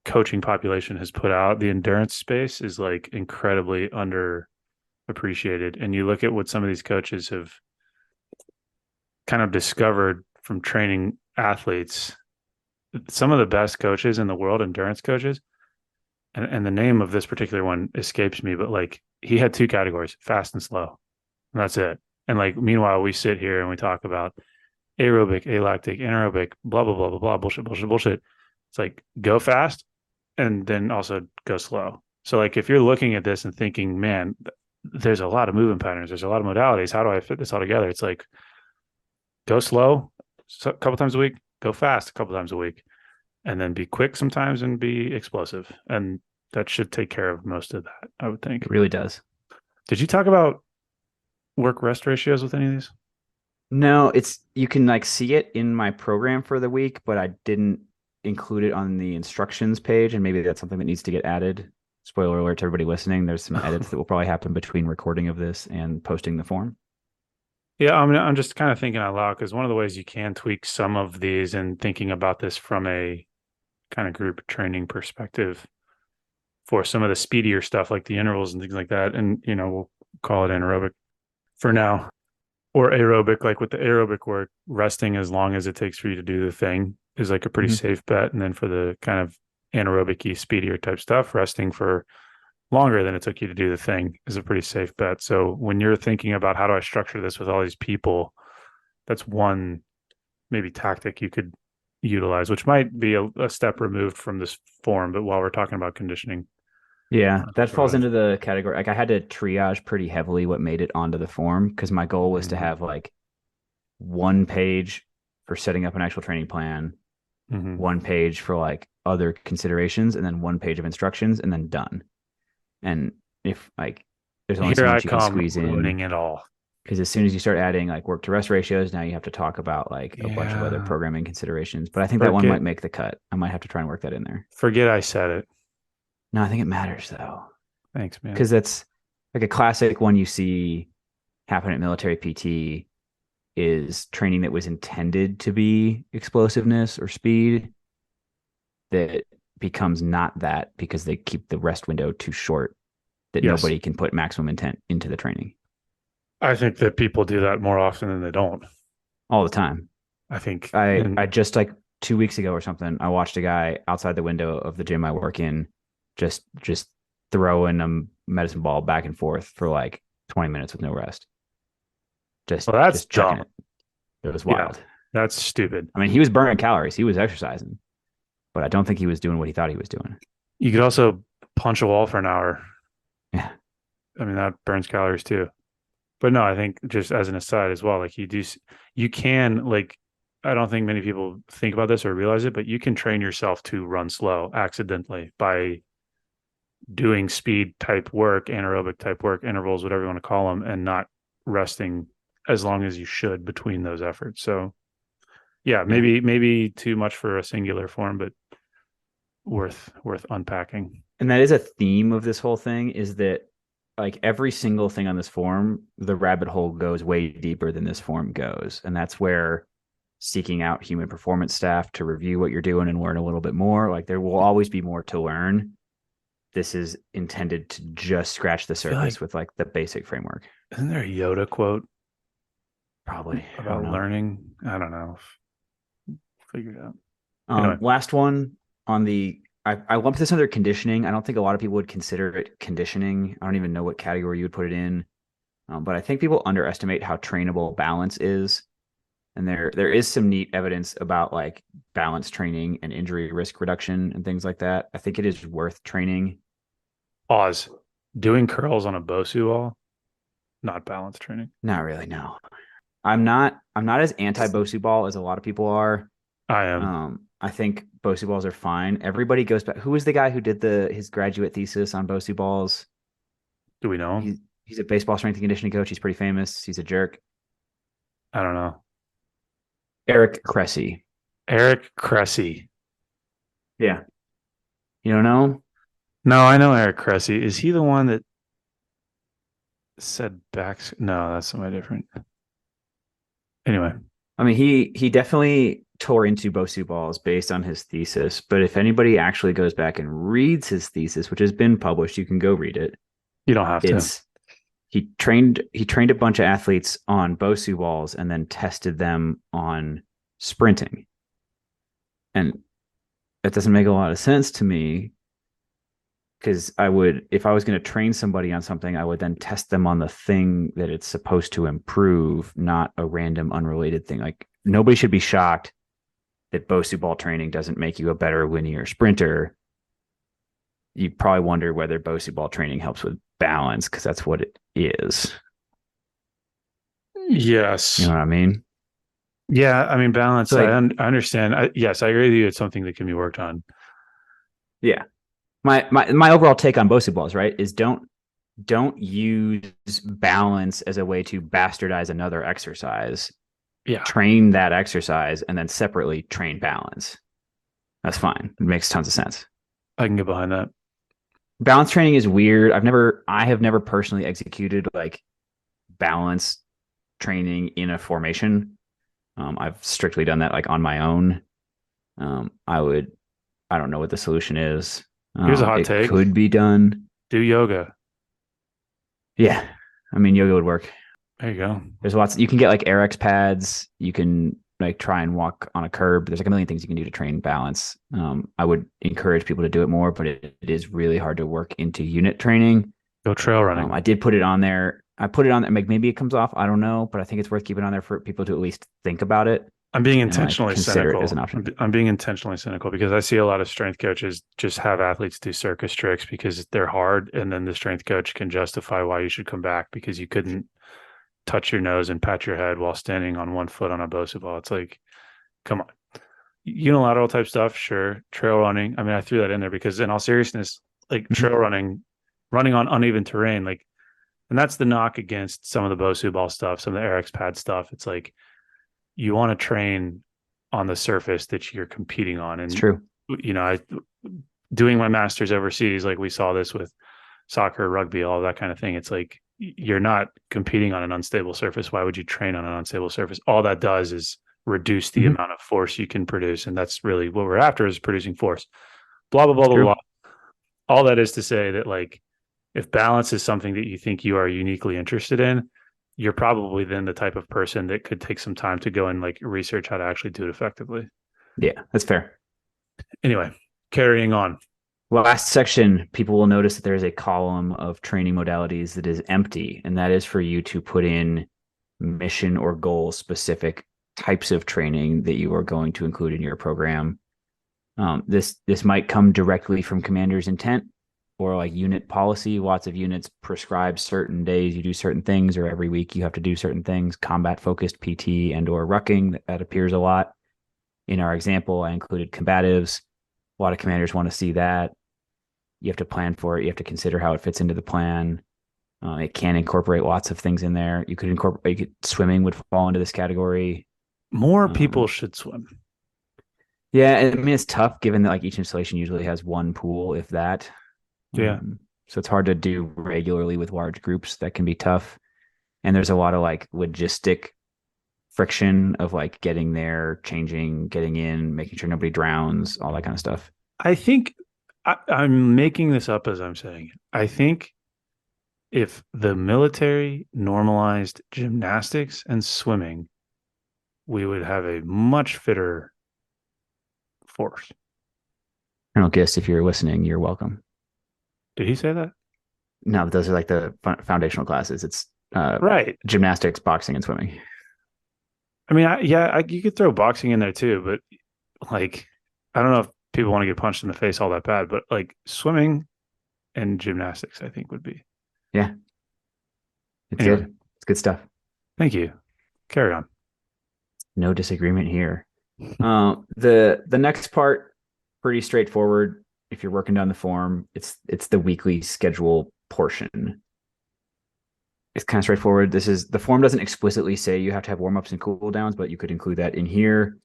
coaching population has put out, the endurance space is like incredibly underappreciated. And you look at what some of these coaches have kind of discovered from training athletes. Some of the best coaches in the world, endurance coaches, and the name of this particular one escapes me, but like he had two categories, fast and slow. And that's it. And like meanwhile, we sit here and we talk about aerobic, alactic, anaerobic, blah, blah, blah, blah, blah, bullshit, bullshit, bullshit. It's like go fast and then also go slow. So like if you're looking at this and thinking, man, there's a lot of movement patterns, there's a lot of modalities. How do I fit this all together? It's like go slow a couple times a week, go fast a couple times a week, and then be quick sometimes and be explosive. And that should take care of most of that, I would think. It really does. Did you talk about work rest ratios with any of these? No, you can like see it in my program for the week, but I didn't include it on the instructions page, and maybe that's something that needs to get added. Spoiler alert to everybody listening, there's some edits that will probably happen between recording of this and posting the form. Yeah, I mean, I'm just kind of thinking out loud because one of the ways you can tweak some of these and thinking about this from a kind of group training perspective for some of the speedier stuff like the intervals and things like that. And, we'll call it anaerobic for now, or aerobic, like with the aerobic work, resting as long as it takes for you to do the thing is like a pretty safe bet. And then for the kind of anaerobic-y, speedier type stuff, resting for longer than it took you to do the thing is a pretty safe bet. So when you're thinking about how do I structure this with all these people, that's one maybe tactic you could utilize, which might be a step removed from this form. But while we're talking about conditioning, Yeah, that falls into the category. Like I had to triage pretty heavily what made it onto the form because my goal was to have like 1 page for setting up an actual training plan, 1 page for like other considerations, and then 1 page of instructions, and then done. And if like there's only so much you can squeeze in, ruining it all. because as soon as you start adding like work to rest ratios, now you have to talk about like a bunch of other Yeah. programming considerations. But I think that one might Forget make the cut. I might have to try and work that in there. forget I said it. No, I think it matters though, Thanks, man. because that's like a classic one you see happen at military PT is training that was intended to be explosiveness or speed that becomes not that because they keep the rest window too short that Yes. nobody can put maximum intent into the training I think that people do that more often than they don't. all the time. I think I and just like 2 weeks ago or something, I watched a guy outside the window of the gym I work in just throwing a medicine ball back and forth for like 20 minutes with no rest. well, that's Just chucking dumb. it. It was Yeah. wild. That's stupid. I mean, he was burning calories. He was exercising, but I don't think he was doing what he thought he was doing. You could also punch a wall for an hour. Yeah. I mean, that burns calories too. But no, I think just as an aside as well, like you can like, I don't think many people think about this or realize it, but you can train yourself to run slow accidentally by doing speed type work, anaerobic type work, intervals, whatever you want to call them, and not resting as long as you should between those efforts. So yeah, Yeah. maybe too much for a singular form, but worth unpacking. And that is a theme of this whole thing is that like every single thing on this form, the rabbit hole goes way deeper than this form goes. And that's where seeking out human performance staff to review what you're doing and learn a little bit more. Like there will always be more to learn. This is intended to just scratch the I feel like surface with like the basic framework. isn't there a Yoda quote Probably. I don't about know. learning? I don't know. Figure it out. Anyway, Last one on the I lumped this under conditioning. I don't think a lot of people would consider it conditioning. I don't even know what category you would put it in. But I think people underestimate how trainable balance is. And there is some neat evidence about like balance training and injury risk reduction and things like that. I think it is worth training. pause. Doing curls on a Bosu wall, not balance training. Not really, no. I'm not as anti Bosu ball as a lot of people are. I am. I think Bosu balls are fine. Everybody goes back. Who was the guy who did his graduate thesis on Bosu balls? Do we know him? He's a baseball strength and conditioning coach. He's pretty famous. He's a jerk. I don't know. Eric Cressy. Eric Cressy. Yeah. You don't know? No, I know Eric Cressy. Is he the one that said backs? No, that's somebody different. Anyway, I mean, he definitely tore into Bosu balls based on his thesis. But if anybody actually goes back and reads his thesis, which has been published, you can go read it. you don't have to. It's he trained a bunch of athletes on Bosu balls and then tested them on sprinting. And that doesn't make a lot of sense to me because if I was going to train somebody on something, I would then test them on the thing that it's supposed to improve, not a random unrelated thing. Like nobody should be shocked that Bosu ball training doesn't make you a better linear sprinter. You probably wonder whether Bosu ball training helps with balance because that's what it is. Yes. You know what I mean? Yeah, I mean balance. So like, I understand. Yes, I agree with you. It's something that can be worked on. yeah. My overall take on Bosu balls, right, is don't use balance as a way to bastardize another exercise. Yeah, Train that exercise and then separately train balance. That's fine. It makes tons of sense. I can get behind that. Balance training is weird. I have never personally executed like balance training in a formation. I've strictly done that like on my own. I don't know what the solution is. Here's a hot It take. could be done. Do yoga. Yeah. I mean, yoga would work. There you go. There's lots. You can get like RX pads. You can like try and walk on a curb. There's like a million things you can do to train balance. I would encourage people to do it more, but it is really hard to work into unit training. Go trail running. I did put it on there. I put it on there. Maybe it comes off. I don't know, but I think it's worth keeping on there for people to at least think about it. I'm being And, like, intentionally consider it cynical. as an option. I'm being intentionally cynical because I see a lot of strength coaches just have athletes do circus tricks because they're hard, and then the strength coach can justify why you should come back because you couldn't touch your nose and pat your head while standing on one foot on a Bosu ball. It's like, come on. Unilateral type stuff, sure. Trail running. I mean, I threw that in there because in all seriousness, like trail running on uneven terrain, like And that's the knock against some of the Bosu ball stuff, some of the Eric's pad stuff. It's like you want to train on the surface that you're competing on. It's And, true. I doing my masters overseas, like we saw this with soccer, rugby, all that kind of thing. It's like you're not competing on an unstable surface. Why would you train on an unstable surface? All that does is reduce the Mm-hmm. amount of force you can produce. And that's really what we're after, is producing force. Blah, blah, blah, It's blah, true. blah. All that is to say that, like, if balance is something that you think you are uniquely interested in, you're probably then the type of person that could take some time to go and like research how to actually do it effectively. Yeah, that's fair. Anyway, carrying on. Last section, people will notice that there is a column of training modalities that is empty, and that is for you to put in mission or goal specific types of training that you are going to include in your program. This might come directly from commander's intent or like unit policy. Lots of units prescribe certain days you do certain things, or every week you have to do certain things. Combat focused PT and or rucking, that appears a lot. In our example, I included combatives. A lot of commanders want to see that. You have to plan for it. You have to consider how it fits into the plan. It can incorporate lots of things in there. You could incorporate, swimming would fall into this category. More people should swim. Yeah, I mean it's tough given that like each installation usually has one pool, if that. Yeah. So it's hard to do regularly with large groups. That can be tough. And there's a lot of like logistic friction of like getting there, changing, getting in, making sure nobody drowns, all that kind of stuff. I think I'm making this up as I'm saying it. I think if the military normalized gymnastics and swimming, we would have a much fitter force. Colonel Gist, if you're listening, you're welcome. Did he say that? No, those are like the foundational classes. It's Right. gymnastics, boxing, and swimming. I mean, you could throw boxing in there too, but like, I don't know if people want to get punched in the face all that bad, but like swimming and gymnastics, I think would be. Yeah, it's Anyway, good. It's good stuff. thank you. Carry on. No disagreement here. The next part, pretty straightforward. If you're working down the form, it's the weekly schedule portion. It's kind of straightforward. The form doesn't explicitly say you have to have warm-ups and cool downs, but you could include that in here.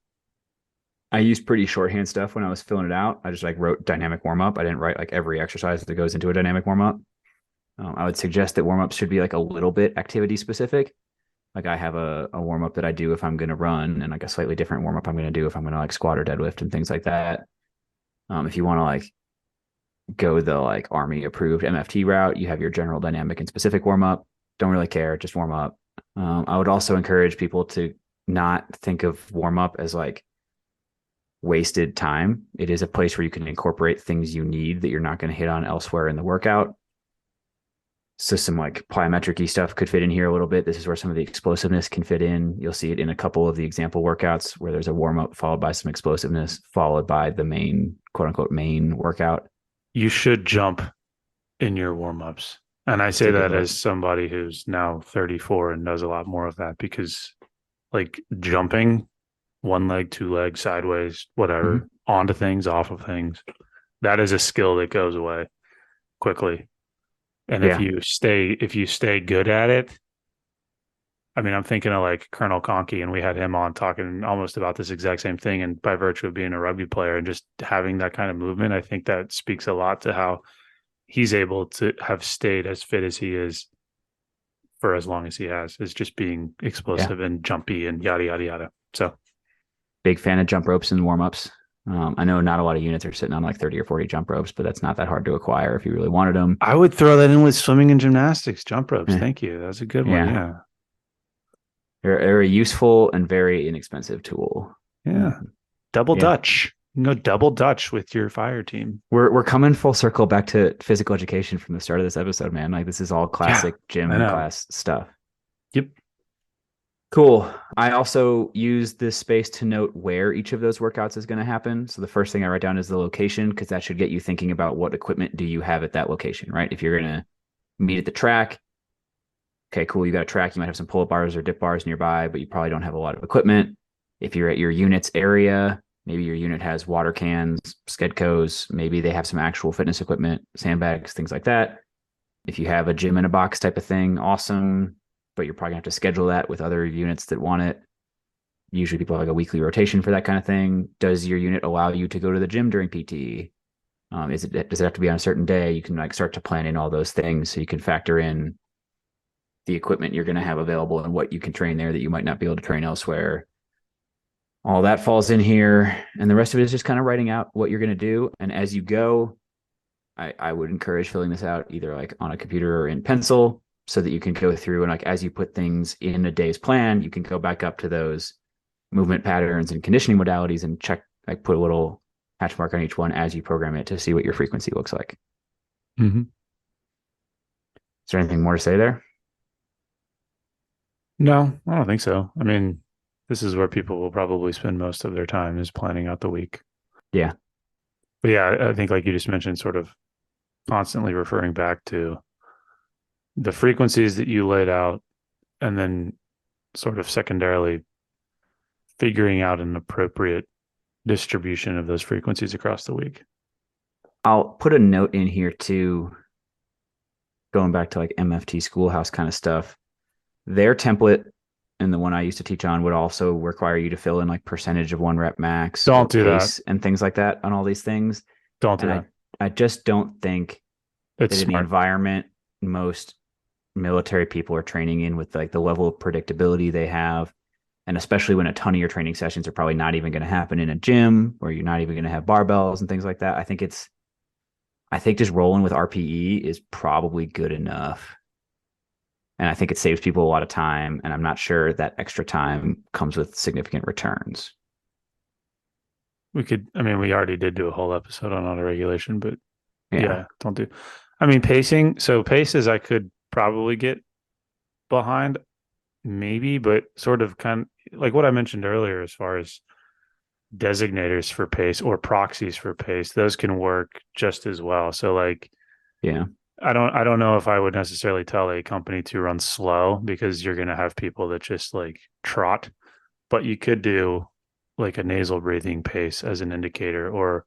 I used pretty shorthand stuff when I was filling it out. I just like wrote dynamic warm-up. I didn't write like every exercise that goes into a dynamic warm-up. I would suggest that warm-ups should be like a little bit activity specific. Like I have a warm-up that I do if I'm going to run, and like a slightly different warm-up I'm going to do if I'm going to like squat or deadlift and things like that. If you want to like go the like Army approved MFT route, you have your general dynamic and specific warm-up. Don't really care, just warm up. I would also encourage people to not think of warm up as like wasted time. It is a place where you can incorporate things you need that you're not going to hit on elsewhere in the workout. So some like plyometric-y stuff could fit in here a little bit. This is where some of the explosiveness can fit in. You'll see it in a couple of the example workouts where there's a warm up followed by some explosiveness, followed by the main, quote unquote, main workout. You should jump in your warm ups. And I say that as somebody who's now 34 and does a lot more of that, because like jumping one leg, two legs, sideways, whatever, onto things, off of things, that is a skill that goes away quickly. And if you stay good at it, I mean, I'm thinking of like Colonel Conkey, and we had him on talking almost about this exact same thing. And by virtue of being a rugby player and just having that kind of movement, I think that speaks a lot to how he's able to have stayed as fit as he is for as long as he has, is just being explosive and jumpy and yada, yada, yada. So big fan of jump ropes and warm-ups. I know not a lot of units are sitting on like 30 or 40 jump ropes, but that's not that hard to acquire if you really wanted them. I would throw that in with swimming and gymnastics, jump ropes. Thank you. That's a good one. Yeah. They're a useful and very inexpensive tool. Yeah. Double Dutch. You can go double Dutch with your fire team. We're coming full circle back to physical education from the start of this episode, man. Like this is all classic gym class stuff. Yep. Cool. I also use this space to note where each of those workouts is going to happen. So the first thing I write down is the location, because that should get you thinking about what equipment do you have at that location, right? If you're going to meet at the track, okay, cool. You got a track. You might have some pull-up bars or dip bars nearby, but you probably don't have a lot of equipment. If you're at your unit's area, maybe your unit has water cans, Skedcos. Maybe they have some actual fitness equipment, sandbags, things like that. If you have a gym in a box type of thing, awesome. But you're probably gonna have to schedule that with other units that want it. Usually people have like a weekly rotation for that kind of thing. Does your unit allow you to go to the gym during PT? Does it have to be on a certain day? You can like start to plan in all those things so you can factor in the equipment you're going to have available and what you can train there that you might not be able to train elsewhere. All that falls in here. And the rest of it is just kind of writing out what you're going to do. And as you go, I would encourage filling this out either like on a computer or in pencil so that you can go through and like as you put things in a day's plan, you can go back up to those movement patterns and conditioning modalities and check, like put a little hatch mark on each one as you program it to see what your frequency looks like. Mm-hmm. Is there anything more to say there? No, I don't think so. I mean, this is where people will probably spend most of their time is planning out the week. Yeah. But yeah, I think like you just mentioned, sort of constantly referring back to the frequencies that you laid out and then sort of secondarily figuring out an appropriate distribution of those frequencies across the week. I'll put a note in here too, going back to like MFT schoolhouse kind of stuff. Their template and the one I used to teach on would also require you to fill in like percentage of one rep max or Don't do that. pace and things like that on all these things. Don't do And that. I just don't think It's that in the smart. environment most military people are training in with like the level of predictability they have, and especially when a ton of your training sessions are probably not even going to happen in a gym where you're not even going to have barbells and things like that. I think just rolling with RPE is probably good enough. And I think it saves people a lot of time. And I'm not sure that extra time comes with significant returns. We could, I mean, we already did do a whole episode on auto regulation, but Yeah. yeah, don't do. I mean, pacing. So paces, I could probably get behind, maybe, but sort of kind of like what I mentioned earlier, as far as designators for pace or proxies for pace, those can work just as well. So like, Yeah. I don't know if I would necessarily tell a company to run slow because you're going to have people that just like trot, but you could do like a nasal breathing pace as an indicator or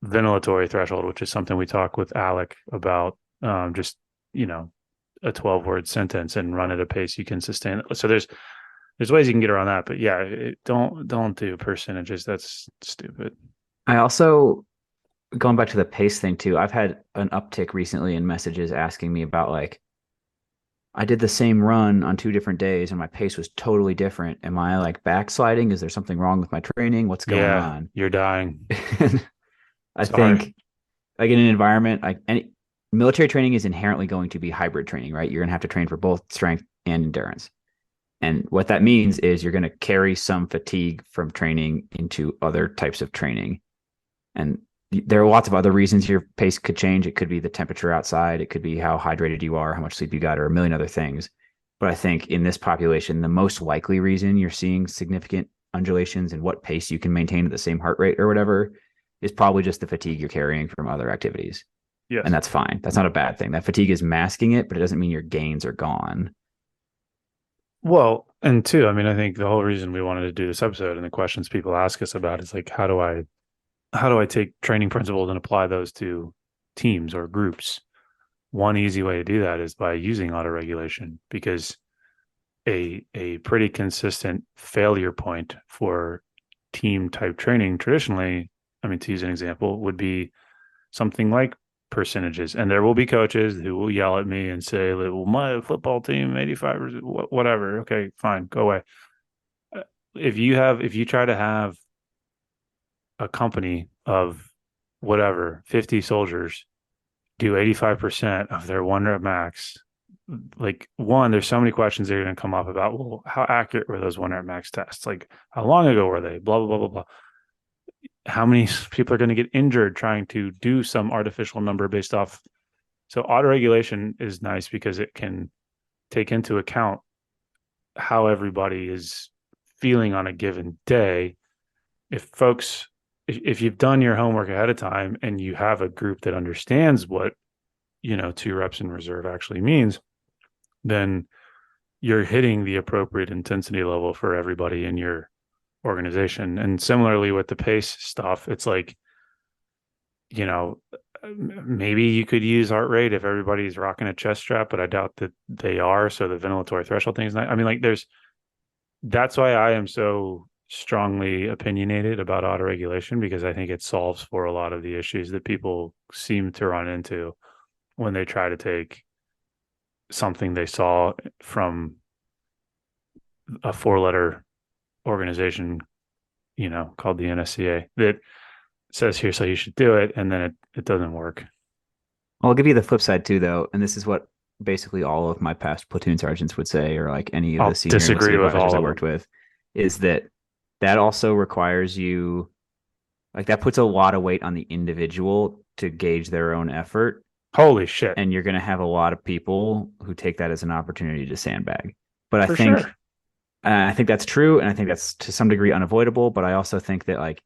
ventilatory threshold, which is something we talk with Alec about. Just, you know, a 12-word sentence and run at a pace you can sustain. So there's ways you can get around that, but yeah, don't do percentages. That's stupid. I also, going back to the pace thing too, I've had an uptick recently in messages asking me about like, I did the same run on 2 different days and my pace was totally different. Am I like backsliding? Is there something wrong with my training? What's going Yeah, on? you're dying. And I Sorry. think like in an environment like any military training is inherently going to be hybrid training, right? You're going to have to train for both strength and endurance. And what that means is you're going to carry some fatigue from training into other types of training. And there are lots of other reasons your pace could change. It could be the temperature outside. It could be how hydrated you are, how much sleep you got, or a million other things. But I think in this population, the most likely reason you're seeing significant undulations in what pace you can maintain at the same heart rate or whatever is probably just the fatigue you're carrying from other activities. And Yes. that's fine. That's not a bad thing. That fatigue is masking it, but it doesn't mean your gains are gone. Well, and two, I mean, I think the whole reason we wanted to do this episode and the questions people ask us about is like, how do I take training principles and apply those to teams or groups? One easy way to do that is by using autoregulation because a pretty consistent failure point for team type training traditionally, I mean, to use an example, would be something like percentages. And there will be coaches who will yell at me and say, well, my football team, 85, whatever. Okay, fine, go away. If you try to have a company of whatever, 50 soldiers do 85% of their one rep max, like one, there's so many questions that are going to come up about, well, how accurate were those one rep max tests? Like, how long ago were they? Blah, blah, blah, blah, blah. How many people are going to get injured trying to do some artificial number based off? So autoregulation is nice because it can take into account how everybody is feeling on a given day. If you've done your homework ahead of time and you have a group that understands what, 2 reps in reserve actually means, then you're hitting the appropriate intensity level for everybody in your organization. And similarly with the pace stuff, it's like, you know, maybe you could use heart rate if everybody's rocking a chest strap, but I doubt that they are. So the ventilatory threshold thing is not, I mean, like that's why I am so strongly opinionated about autoregulation, because I think it solves for a lot of the issues that people seem to run into when they try to take something they saw from a 4 letter organization, called the NSCA, that says here, so you should do it. And then it doesn't work. I'll give you the flip side too, though, and this is what basically all of my past platoon sergeants would say, or like any of the I'll senior disagree enlisted with advisors all I of worked them. with, is that that also requires you, like that puts a lot of weight on the individual to gauge their own effort, Holy shit. and you're going to have a lot of people who take that as an opportunity to sandbag. But For sure. I think that's true, and I think that's to some degree unavoidable. But I also think that like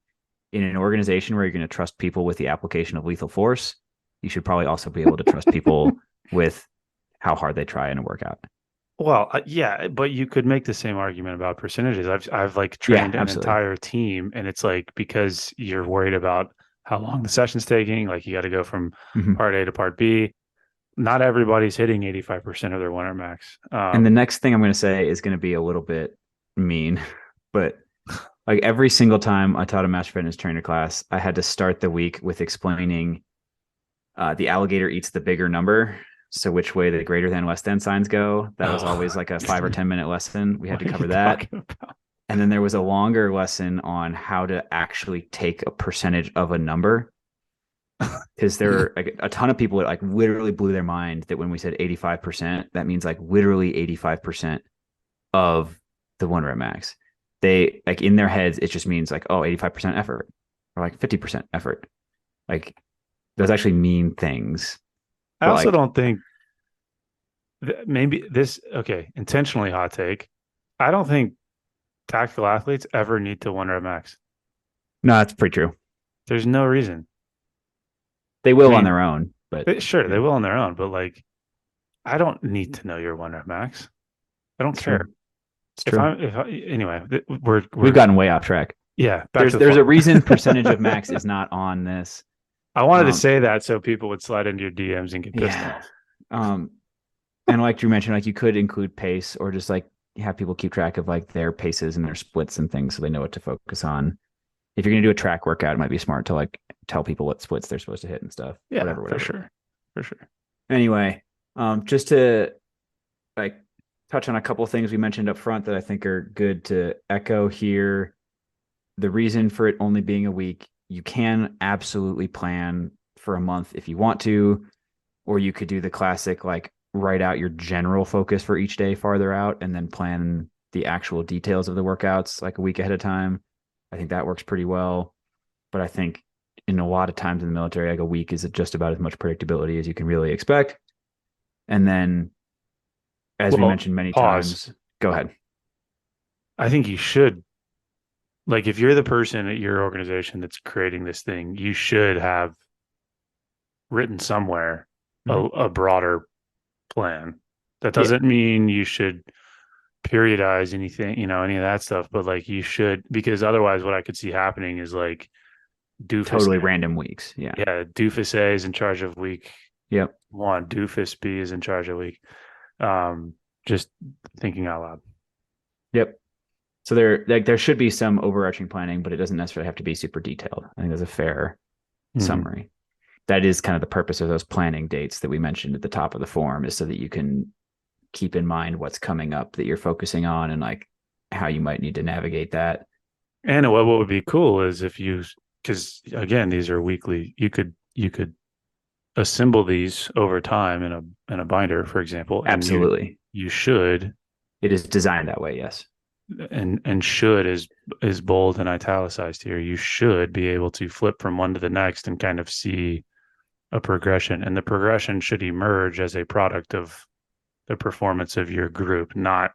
in an organization where you're going to trust people with the application of lethal force, you should probably also be able to trust people with how hard they try in a workout. Well, yeah, but you could make the same argument about percentages. I've like Yeah, trained an absolutely. entire team, and it's like, because you're worried about how long the session's taking, like you got to go from Mm-hmm. part A to part B. Not everybody's hitting 85% of their winter max. And the next thing I'm going to say is going to be a little bit mean, but like every single time I taught a master fitness trainer class, I had to start the week with explaining the alligator eats the bigger number. So which way the greater than less than signs go. That was Oh, always like a 5 or 10 minute lesson. We had what to are you cover that. talking about? And then there was a longer lesson on how to actually take a percentage of a number. Because there are like a ton of people that like literally blew their mind that when we said 85%, that means like literally 85% of the one rep max. They like in their heads, it just means like, oh, 85% effort or like 50% effort. Like those actually mean things. I But also like, don't think maybe this, okay, intentionally hot take. I don't think tactical athletes ever need to one rep max. no, that's pretty true. There's no reason. They I will on mean, their own, but sure, they yeah, will on their own, but like, I don't need to know your one rep max. I don't it's care. true. It's true. Anyway, We've we're, gotten way off track. yeah, back to There's the there's a farm. reason percentage of max is not on this. I wanted to Um, say that so people would slide into your DMs and get pissed yeah. off. Um, and like Drew mentioned, like you could include pace or just like have people keep track of like their paces and their splits and things so they know what to focus on. If you're gonna do a track workout, it might be smart to like tell people what splits they're supposed to hit and stuff. Yeah, Whatever, for whatever. sure. For sure. Anyway, just to like touch on a couple of things we mentioned up front that I think are good to echo here. The reason for it only being a week, you can absolutely plan for a month if you want to, or you could do the classic like write out your general focus for each day farther out and then plan the actual details of the workouts like a week ahead of time. I think that works pretty well. But I think in a lot of times in the military, like a week is just about as much predictability as you can really expect. And then, as we Well, mentioned many pause. times, go ahead. I think you should, like, if you're the person at your organization that's creating this thing, you should have written somewhere Mm-hmm. a broader plan. That Yeah, doesn't mean you should periodize anything, any of that stuff, but like you should, because otherwise what I could see happening is like doofus totally A, random weeks. Yeah. yeah, doofus A is in charge of week Yep. one, doofus B is in charge of week. Um, just thinking out loud. Yep. So there should be some overarching planning, but it doesn't necessarily have to be super detailed. I think that's a fair Mm-hmm. summary. That is kind of the purpose of those planning dates that we mentioned at the top of the form, is so that you can keep in mind what's coming up that you're focusing on and like how you might need to navigate that. And what would be cool is if you, because again, these are weekly. You could assemble these over time in a binder, for example, and Absolutely. you should, It is designed that way. Yes. and should is bold and italicized here. You should be able to flip from one to the next and kind of see a progression, and the progression should emerge as a product of the performance of your group, not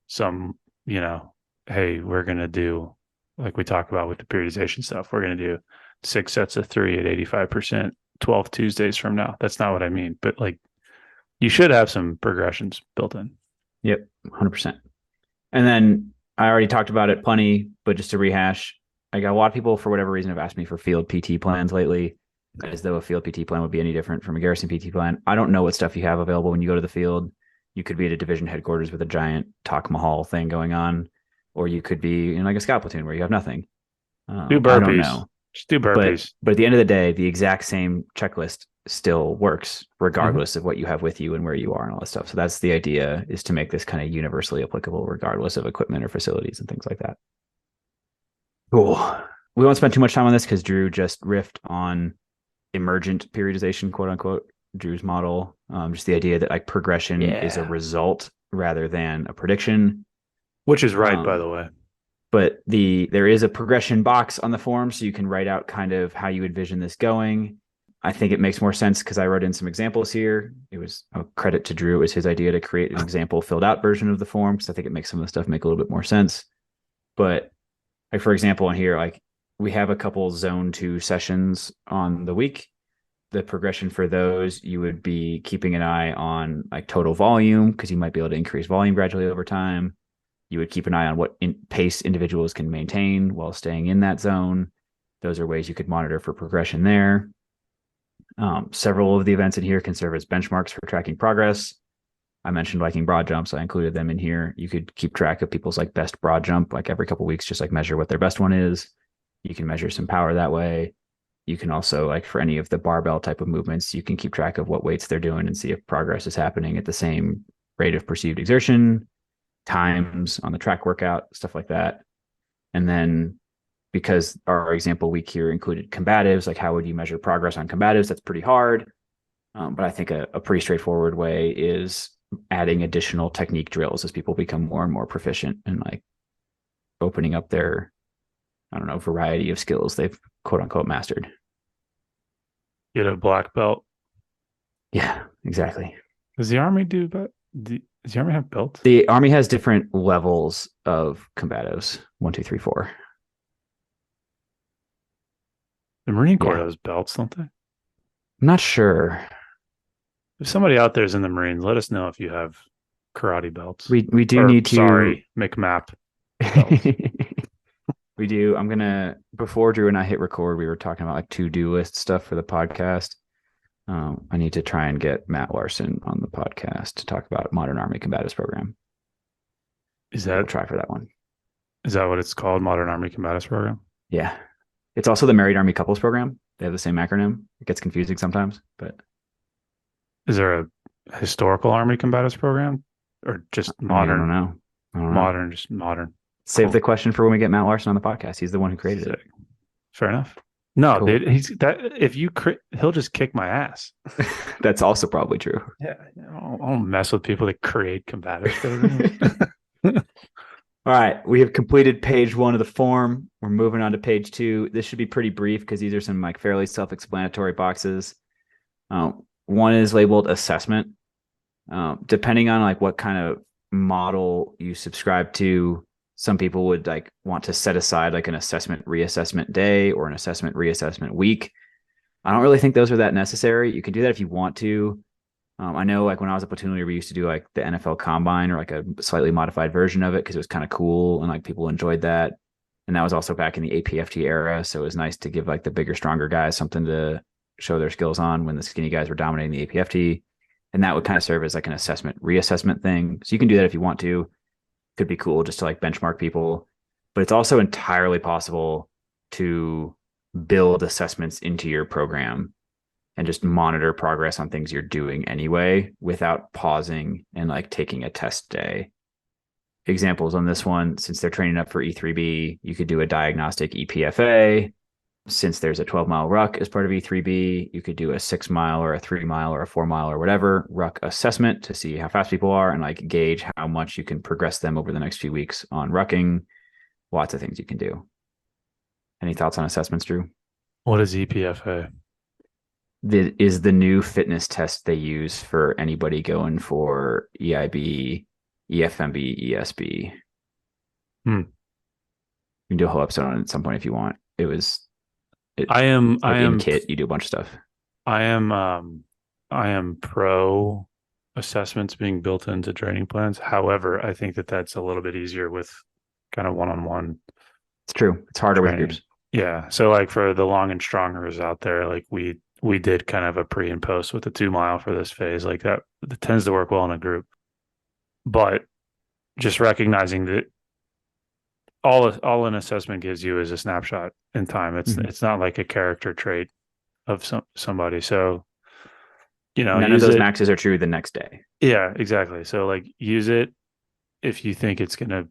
some, hey, we're going to do, like we talk about with the periodization stuff, we're going to do 6 sets of 3 at 85%, 12 Tuesdays from now. That's not what I mean, but like you should have some progressions built in. Yep. 100%. And then I already talked about it plenty, but just to rehash, I got a lot of people for whatever reason have asked me for field PT plans lately. as though a field PT plan would be any different from a garrison PT plan. I don't know what stuff you have available when you go to the field. You could be at a division headquarters with a giant Taj Mahal thing going on, or you could be in like a scout platoon where you have nothing. Do I don't burpees. know, Just do but burpees. at the end of the day, the exact same checklist still works Mhm. regardless of what you have with you and where you are and all that stuff. So that's the idea, is to make this kind of universally applicable regardless of equipment or facilities and things like that. Cool. We won't spend too much time on this because Drew just riffed on emergent periodization, quote unquote, Drew's model. Just the idea that like progression is a Yeah. result rather than a prediction. Which is right, by Um, the way. but there is a progression box on the form, so you can write out kind of how you envision this going. I think it makes more sense because I wrote in some examples here. It was a credit to Drew. It was his idea to create an example filled out version of the form because I think it makes some of the stuff make a little bit more sense. But like for example, in here, like we have a couple zone 2 sessions on the week. The progression for those, you would be keeping an eye on like total volume because you might be able to increase volume gradually over time. You would keep an eye on what pace individuals can maintain while staying in that zone. Those are ways you could monitor for progression there. Several of the events in here can serve as benchmarks for tracking progress. I mentioned Viking broad jumps. I included them in here. You could keep track of people's like best broad jump, like every couple of weeks, just like measure what their best one is. You can measure some power that way. You can also, like for any of the barbell type of movements, you can keep track of what weights they're doing and see if progress is happening at the same rate of perceived exertion, times on the track workout, stuff like that. And then because our example week here included combatives, like how would you measure progress on combatives? That's pretty hard. But I think a pretty straightforward way is adding additional technique drills as people become more and more proficient and like opening up their, I don't know, variety of skills they've quote unquote mastered. Get a black belt. Yeah, exactly. Does the army do that? Does the army have belts? The army has different levels of combatives. 1, 2, 3, 4. The Marine Corps Yeah. has belts, don't they? I'm not sure. If somebody out there is in the Marines, let us know if you have karate belts. We do Or need to sorry, McMap belts. we do. I'm gonna, before Drew and I hit record, we were talking about like to-do list stuff for the podcast. I need to try and get Matt Larson on the podcast to talk about Modern Army Combatives Program. Is We'll that try for that one. is that what it's called? Modern Army Combatives Program? Yeah. It's also the Married Army Couples Program. They have the same acronym. It gets confusing sometimes, but Is there a historical Army Combatives Program? Or just I don't modern? know. I don't know. Modern, just modern. Save Cool. the question for when we get Matt Larson on the podcast. He's the one who created it. Sick. Fair enough. No, Cool. he's that if you he'll just kick my ass. That's also probably true. Yeah, I don't mess with people that create combatives programs. All right. We have completed page 1 of the form. We're moving on to page 2. This should be pretty brief because these are some like fairly self-explanatory boxes. One is labeled assessment. Depending on like what kind of model you subscribe to, some people would like want to set aside like an assessment reassessment day or an assessment reassessment week. I don't really think those are that necessary. You can do that if you want to. I know like when I was a platoon leader, we used to do like the NFL combine or like a slightly modified version of it because it was kind of cool and like people enjoyed that. And that was also back in the APFT era. So it was nice to give like the bigger, stronger guys something to show their skills on when the skinny guys were dominating the APFT. And that would kind of serve as like an assessment reassessment thing. So you can do that if you want to. Could be cool just to like benchmark people. But it's also entirely possible to build assessments into your program and just monitor progress on things you're doing anyway without pausing and like taking a test day. Examples on this one, since they're training up for E3B, you could do a diagnostic EPFA. Since there's a 12-mile ruck as part of E3B, you could do a 6-mile or a 3-mile or a 4-mile or whatever ruck assessment to see how fast people are and like gauge how much you can progress them over the next few weeks on rucking. Lots of things you can do. Any thoughts on assessments, Drew? What is EPFA? Is the new fitness test they use for anybody going for EIB, EFMB, ESB. You can do a whole episode on it at some point if you want. I am in kit. You do a bunch of stuff. I am pro assessments being built into training plans. However, I think that that's a little bit easier with kind of one-on-one. It's true. It's harder training. with groups. Yeah. So like for the long and strongers out there, like we we did kind of a pre and post with the 2 mile for this phase. Like that tends to work well in a group. But just recognizing that all an assessment gives you is a snapshot in time. Mhm. It's not like a character trait of somebody. So, None of use those it. maxes are true the next day. Yeah, exactly. So like use it if you think it's gonna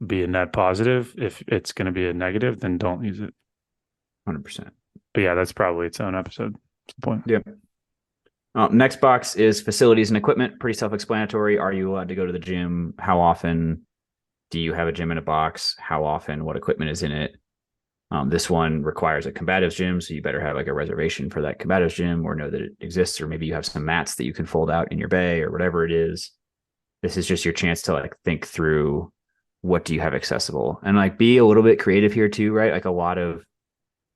be a net positive. If it's gonna be a negative, then don't use it. 100%. But yeah, that's probably its own episode. That's the point. Yeah. Next box is facilities and equipment. Pretty self-explanatory. Are you allowed to go to the gym? How often? Do you have a gym in a box? How often? What equipment is in it? This one requires a combatives gym, so you better have like a reservation for that combatives gym or know that it exists, or maybe you have some mats that you can fold out in your bay or whatever it is. This is just your chance to like think through what do you have accessible and like be a little bit creative here too, right? Like a lot of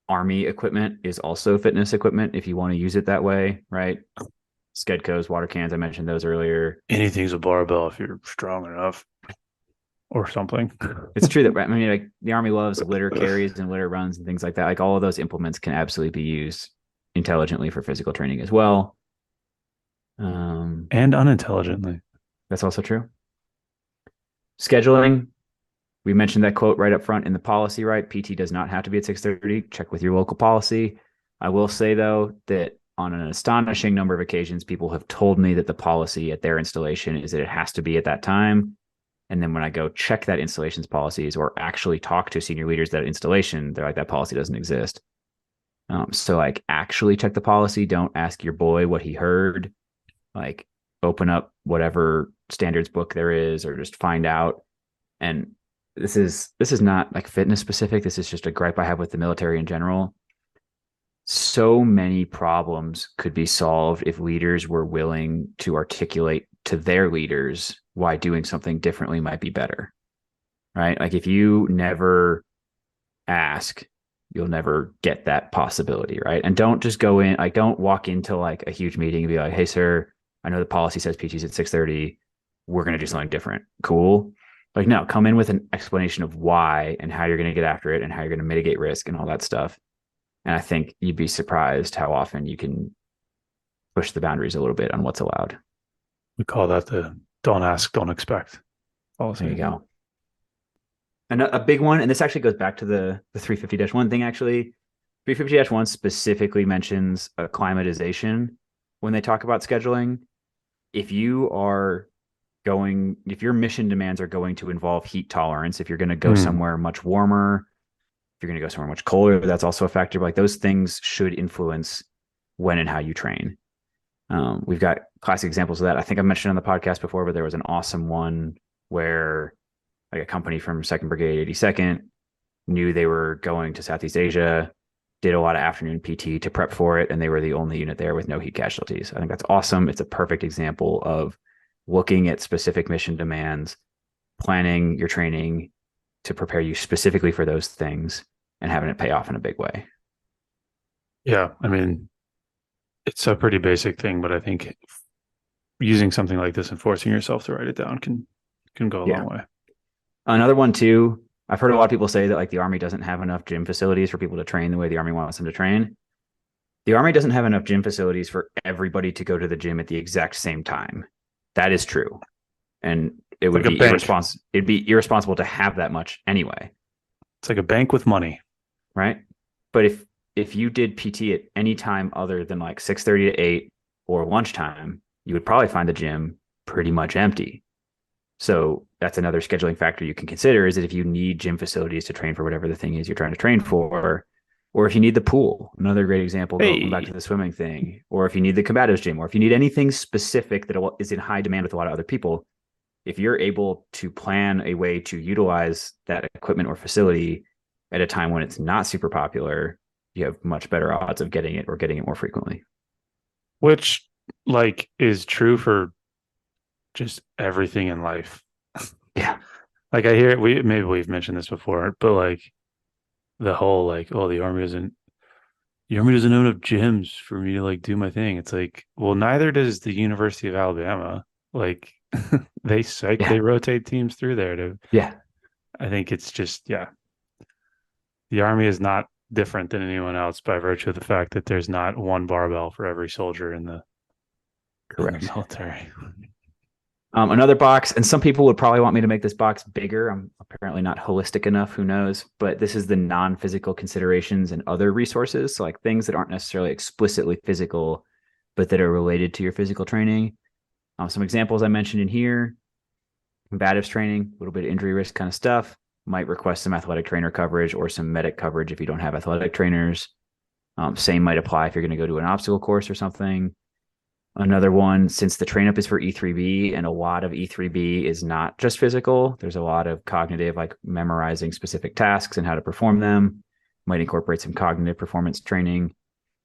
Army equipment is also fitness equipment if you want to use it that way, right? Skedcos, water cans, I mentioned those earlier. Anything's a barbell if you're strong enough or something. It's true that, I mean, like the Army loves litter carries and litter runs and things like that. Like all of those implements can absolutely be used intelligently for physical training as well. And unintelligently. That's also true. Scheduling. We mentioned that quote right up front in the policy, right? PT does not have to be at 6:30. Check with your local policy. I will say though that on an astonishing number of occasions, people have told me that the policy at their installation is that it has to be at that time. And then when I go check that installation's policies or actually talk to senior leaders at installation, they're like, that policy doesn't exist. So like actually check the policy. Don't ask your boy what he heard. Like open up whatever standards book there is or just find out. And this is not like fitness specific. This is just a gripe I have with the military in general. So many problems could be solved if leaders were willing to articulate to their leaders why doing something differently might be better, right? Like if you never ask, you'll never get that possibility, right? And don't just go in, like don't walk into like a huge meeting and be like, hey, sir, I know the policy says PT's at 6:30. We're going to do something different. Cool. Like, no, come in with an explanation of why and how you're going to get after it and how you're going to mitigate risk and all that stuff. And I think you'd be surprised how often you can push the boundaries a little bit on what's allowed. We call that the don't ask, don't expect policy. There you go. And a big one, and this actually goes back to the 350-1 thing, actually. 350-1 specifically mentions acclimatization when they talk about scheduling. If your mission demands are going to involve heat tolerance, if you're going to go somewhere much warmer, if you're going to go somewhere much colder, that's also a factor. But like those things should influence when and how you train. We've got classic examples of that. I think I mentioned on the podcast before, but there was an awesome one where like a company from 2nd Brigade 82nd knew they were going to Southeast Asia, did a lot of afternoon PT to prep for it, and they were the only unit there with no heat casualties. I think that's awesome. It's a perfect example of looking at specific mission demands, planning your training to prepare you specifically for those things, and having it pay off in a big way. Yeah, I mean, it's a pretty basic thing, but I think using something like this and forcing yourself to write it down can go a long way. Another one too, I've heard a lot of people say that like the Army doesn't have enough gym facilities for people to train the way the Army wants them to train. The Army doesn't have enough gym facilities for everybody to go to the gym at the exact same time. That is true. And it would be irresponsible. It'd be irresponsible to have that much anyway. It's like a bank with money. Right. But if you did PT at any time other than like 6:30 to 8 or lunchtime, you would probably find the gym pretty much empty. So that's another scheduling factor you can consider, is that if you need gym facilities to train for whatever the thing is you're trying to train for, or if you need the pool, another great example, going back to the swimming thing, or if you need the combatives gym, or if you need anything specific that is in high demand with a lot of other people, if you're able to plan a way to utilize that equipment or facility at a time when it's not super popular, you have much better odds of getting it or getting it more frequently. Which like is true for just everything in life. Yeah. Like I hear maybe we've mentioned this before, but like the whole like, oh, the Army doesn't have enough gyms for me to like do my thing. It's like, well, neither does the University of Alabama. Like they rotate teams through there to I think it's just the Army is not different than anyone else by virtue of the fact that there's not one barbell for every soldier in the Correct. military. Another box, and some people would probably want me to make this box bigger. I'm apparently not holistic enough, who knows? But this is the non-physical considerations and other resources. So like things that aren't necessarily explicitly physical, but that are related to your physical training. Some examples I mentioned in here: combatives training, a little bit of injury risk kind of stuff. Might request some athletic trainer coverage or some medic coverage if you don't have athletic trainers. Same might apply if you're going to go to an obstacle course or something. Another one, since the train up is for E3B and a lot of E3B is not just physical, there's a lot of cognitive, like memorizing specific tasks and how to perform them. Might incorporate some cognitive performance training.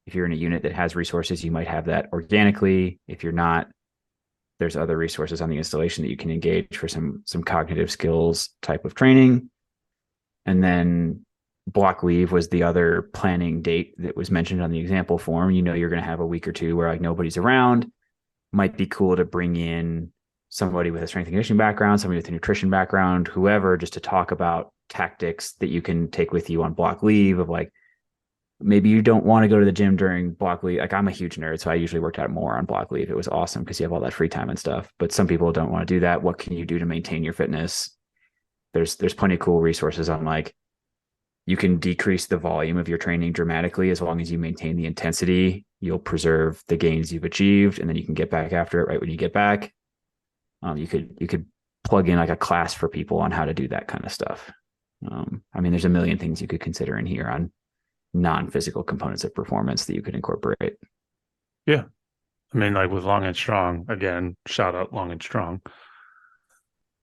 If you're in a unit that has resources, you might have that organically. If you're not, there's other resources on the installation that you can engage for some cognitive skills type of training. And then block leave was the other planning date that was mentioned on the example form. You know, you're going to have a week or two where like nobody's around. Might be cool to bring in somebody with a strength and conditioning background, somebody with a nutrition background, whoever, just to talk about tactics that you can take with you on block leave. Of like, maybe you don't want to go to the gym during block leave. Like, I'm a huge nerd, so I usually worked out more on block leave. It was awesome because you have all that free time and stuff. But some people don't want to do that. What can you do to maintain your fitness? There's plenty of cool resources on like, you can decrease the volume of your training dramatically as long as you maintain the intensity. You'll preserve the gains you've achieved, and then you can get back after it right when you get back. You could plug in like a class for people on how to do that kind of stuff. I mean, there's a million things you could consider in here on non-physical components of performance that you could incorporate. Yeah. I mean, like with Long and Strong, again, shout out Long and Strong.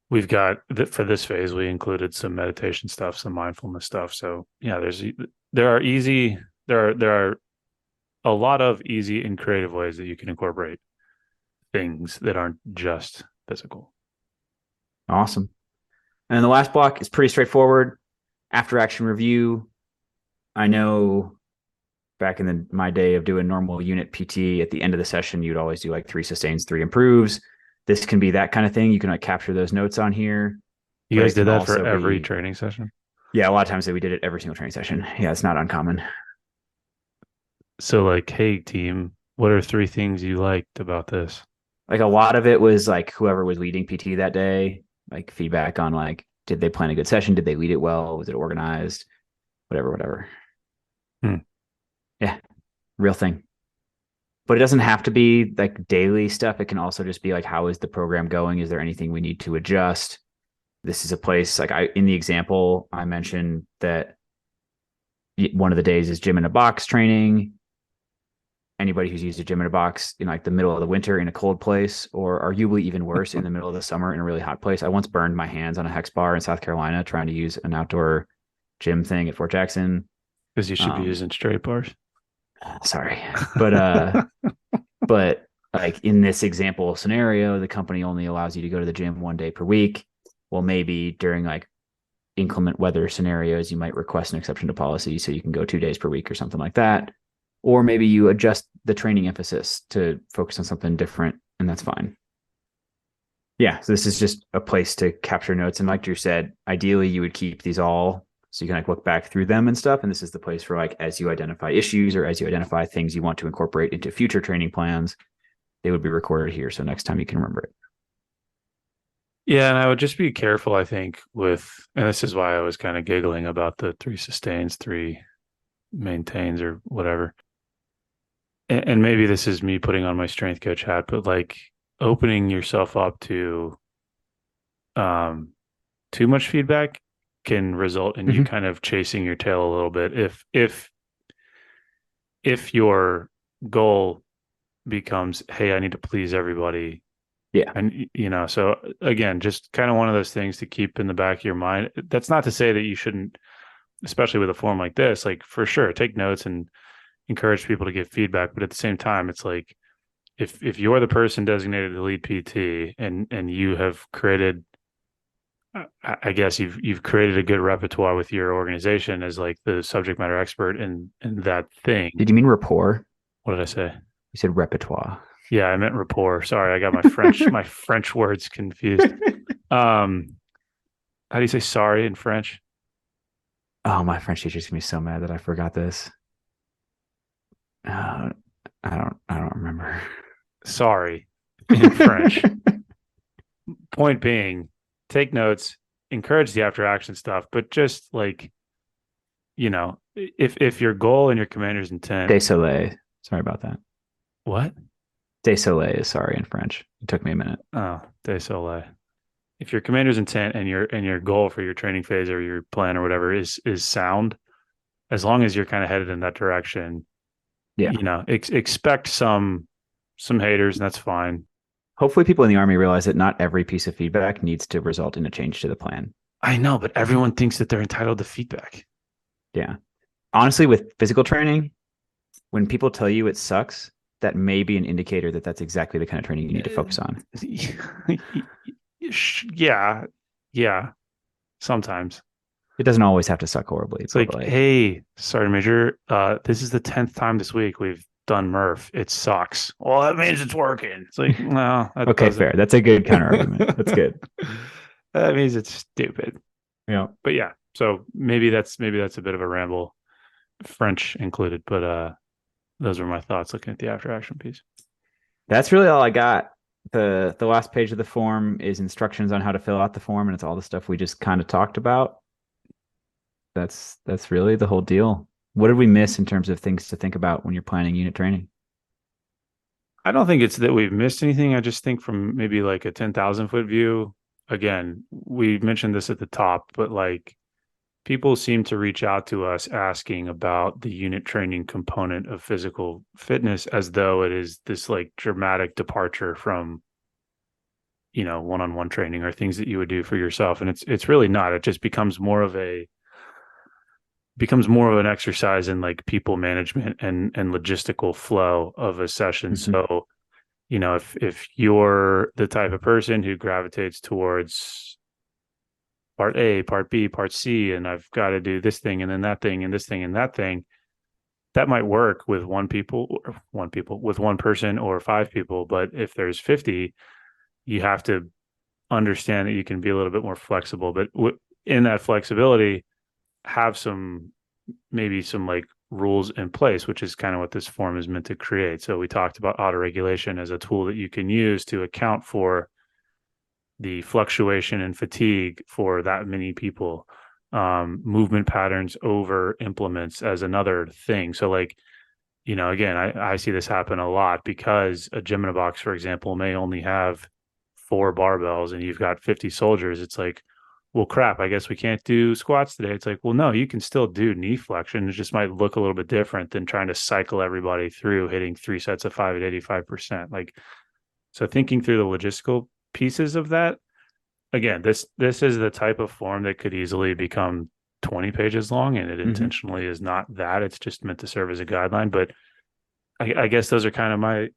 We've got for this phase, we included some meditation stuff, some mindfulness stuff. So yeah, there are a lot of easy and creative ways that you can incorporate things that aren't just physical. Awesome. And the last block is pretty straightforward. After action review. I know back in my day of doing normal unit PT, at the end of the session, you'd always do like 3 sustains, 3 improves. This can be that kind of thing. You can like capture those notes on here. You guys did that for every training session? Yeah, a lot of times we did it every single training session. Yeah, it's not uncommon. So like, hey team, what are 3 things you liked about this? Like a lot of it was like whoever was leading PT that day, like feedback on like, did they plan a good session? Did they lead it well? Was it organized? Whatever. Yeah, real thing. But it doesn't have to be like daily stuff. It can also just be like, how is the program going? Is there anything we need to adjust? This is a place like in the example, I mentioned that one of the days is gym in a box training. Anybody who's used a gym in a box in like the middle of the winter in a cold place, or arguably even worse in the middle of the summer in a really hot place. I once burned my hands on a hex bar in South Carolina trying to use an outdoor gym thing at Fort Jackson. Because you should be using straight bars. Sorry. But but like in this example scenario, the company only allows you to go to the gym 1 day per week. Well, maybe during like inclement weather scenarios, you might request an exception to policy so you can go 2 days per week or something like that. Or maybe you adjust the training emphasis to focus on something different, and that's fine. Yeah, so this is just a place to capture notes. And like Drew said, ideally you would keep these all so you can like look back through them and stuff. And this is the place for like, as you identify issues or as you identify things you want to incorporate into future training plans, they would be recorded here. So next time you can remember it. Yeah, and I would just be careful, I think, and this is why I was kind of giggling about the 3 sustains, 3 maintains or whatever. And maybe this is me putting on my strength coach hat, but like opening yourself up to too much feedback can result in you kind of chasing your tail a little bit. If your goal becomes, hey, I need to please everybody. Yeah. And, so again, just kind of one of those things to keep in the back of your mind. That's not to say that you shouldn't, especially with a form like this, like for sure, take notes and encourage people to give feedback. But at the same time, it's like, if you're the person designated to lead PT and you have created, I guess you've created a good repertoire with your organization as like the subject matter expert in that thing. Did you mean rapport? What did I say? You said repertoire. Yeah, I meant rapport. Sorry, I got my French words confused. How do you say sorry in French? Oh, my French teacher's gonna be so mad that I forgot this. Uh, I don't remember. Sorry, in French. Point being, take notes, encourage the after action stuff, but just like, if your goal and your commander's intent, Désolé. Sorry about that. what? Désolé is sorry in French. It took me a minute. Oh, désolé. If your commander's intent and your goal for your training phase or your plan or whatever is sound, as long as you're kind of headed in that direction, Yeah. expect some haters, and that's fine. Hopefully, people in the army realize that not every piece of feedback needs to result in a change to the plan. I know, but everyone thinks that they're entitled to feedback. Yeah. Honestly, with physical training, when people tell you it sucks, that may be an indicator that that's exactly the kind of training you need to focus on. Yeah, yeah. Sometimes It doesn't always have to suck horribly, it's but like, like, hey, Sergeant Major, this is the 10th time this week we've done Murph. It sucks. Well, that means it's working. It's like, no, that okay, doesn't. fair. That's a good counter argument. That's good. That means it's stupid. Yeah. But yeah, so maybe that's a bit of a ramble, French included. But those were my thoughts looking at the after action piece. That's really all I got. The last page of the form is instructions on how to fill out the form, and it's all the stuff we just kind of talked about. That's really the whole deal. What did we miss in terms of things to think about when you're planning unit training? I don't think it's that we've missed anything. I just think from maybe like a 10,000 foot view, again, we mentioned this at the top, but like people seem to reach out to us asking about the unit training component of physical fitness as though it is this like dramatic departure from, one-on-one training or things that you would do for yourself. And it's really not. It just becomes more of an exercise in like people management and logistical flow of a session. Mm-hmm. So, if you're the type of person who gravitates towards part A, part B, part C, and I've got to do this thing and then that thing and this thing and that thing, that might work with with one person or five people. But if there's 50, you have to understand that you can be a little bit more flexible. But in that flexibility, have maybe some like rules in place, which is kind of what this form is meant to create. So we talked about auto regulation as a tool that you can use to account for the fluctuation and fatigue for that many people. Movement patterns over implements as another thing. So like, again, I see this happen a lot because a gym in a box, for example, may only have 4 barbells and you've got 50 soldiers. It's like, well, crap, I guess we can't do squats today. It's like, well, no, you can still do knee flexion. It just might look a little bit different than trying to cycle everybody through hitting 3 sets of 5 at 85%. Like, so thinking through the logistical pieces of that, again, this is the type of form that could easily become 20 pages long, and it Mm-hmm. intentionally is not that. It's just meant to serve as a guideline. But I guess those are kind of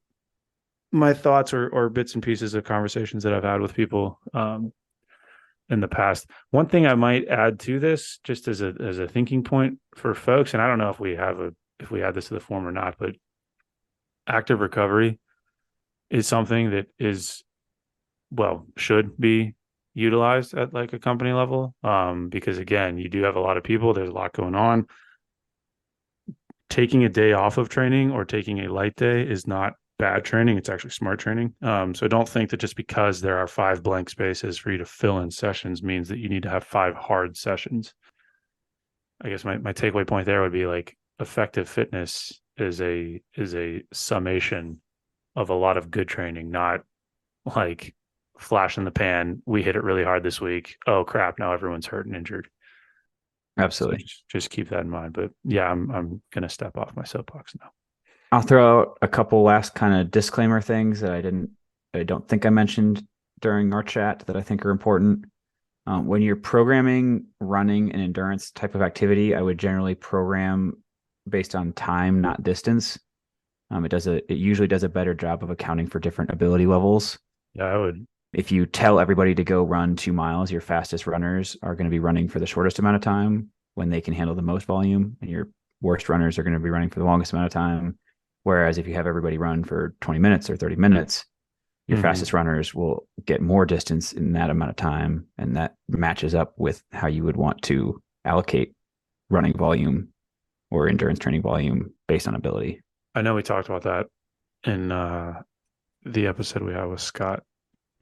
my thoughts or bits and pieces of conversations that I've had with people in the past. One thing I might add to this, just as a thinking point for folks, and I don't know if we add this to the form or not, but active recovery is something that should be utilized at like a company level. Because again, you do have a lot of people, there's a lot going on. Taking a day off of training or taking a light day is not bad training. It's actually smart training. So don't think that just because there are 5 blank spaces for you to fill in sessions means that you need to have 5 hard sessions. I guess my takeaway point there would be like effective fitness is a summation of a lot of good training, not like flash in the pan. We hit it really hard this week. Oh crap! Now everyone's hurt and injured. So Absolutely. just keep that in mind. But yeah, I'm gonna step off my soapbox now. I'll throw out a couple last kind of disclaimer things that I don't think I mentioned during our chat that I think are important. When you're programming running an endurance type of activity, I would generally program based on time, not distance. It usually does a better job of accounting for different ability levels. Yeah, I would. If you tell everybody to go run 2 miles, your fastest runners are going to be running for the shortest amount of time when they can handle the most volume, and your worst runners are going to be running for the longest amount of time. Whereas if you have everybody run for 20 minutes or 30 minutes, your fastest runners will get more distance in that amount of time. And that matches up with how you would want to allocate running volume or endurance training volume based on ability. I know we talked about that in the episode we had with Scott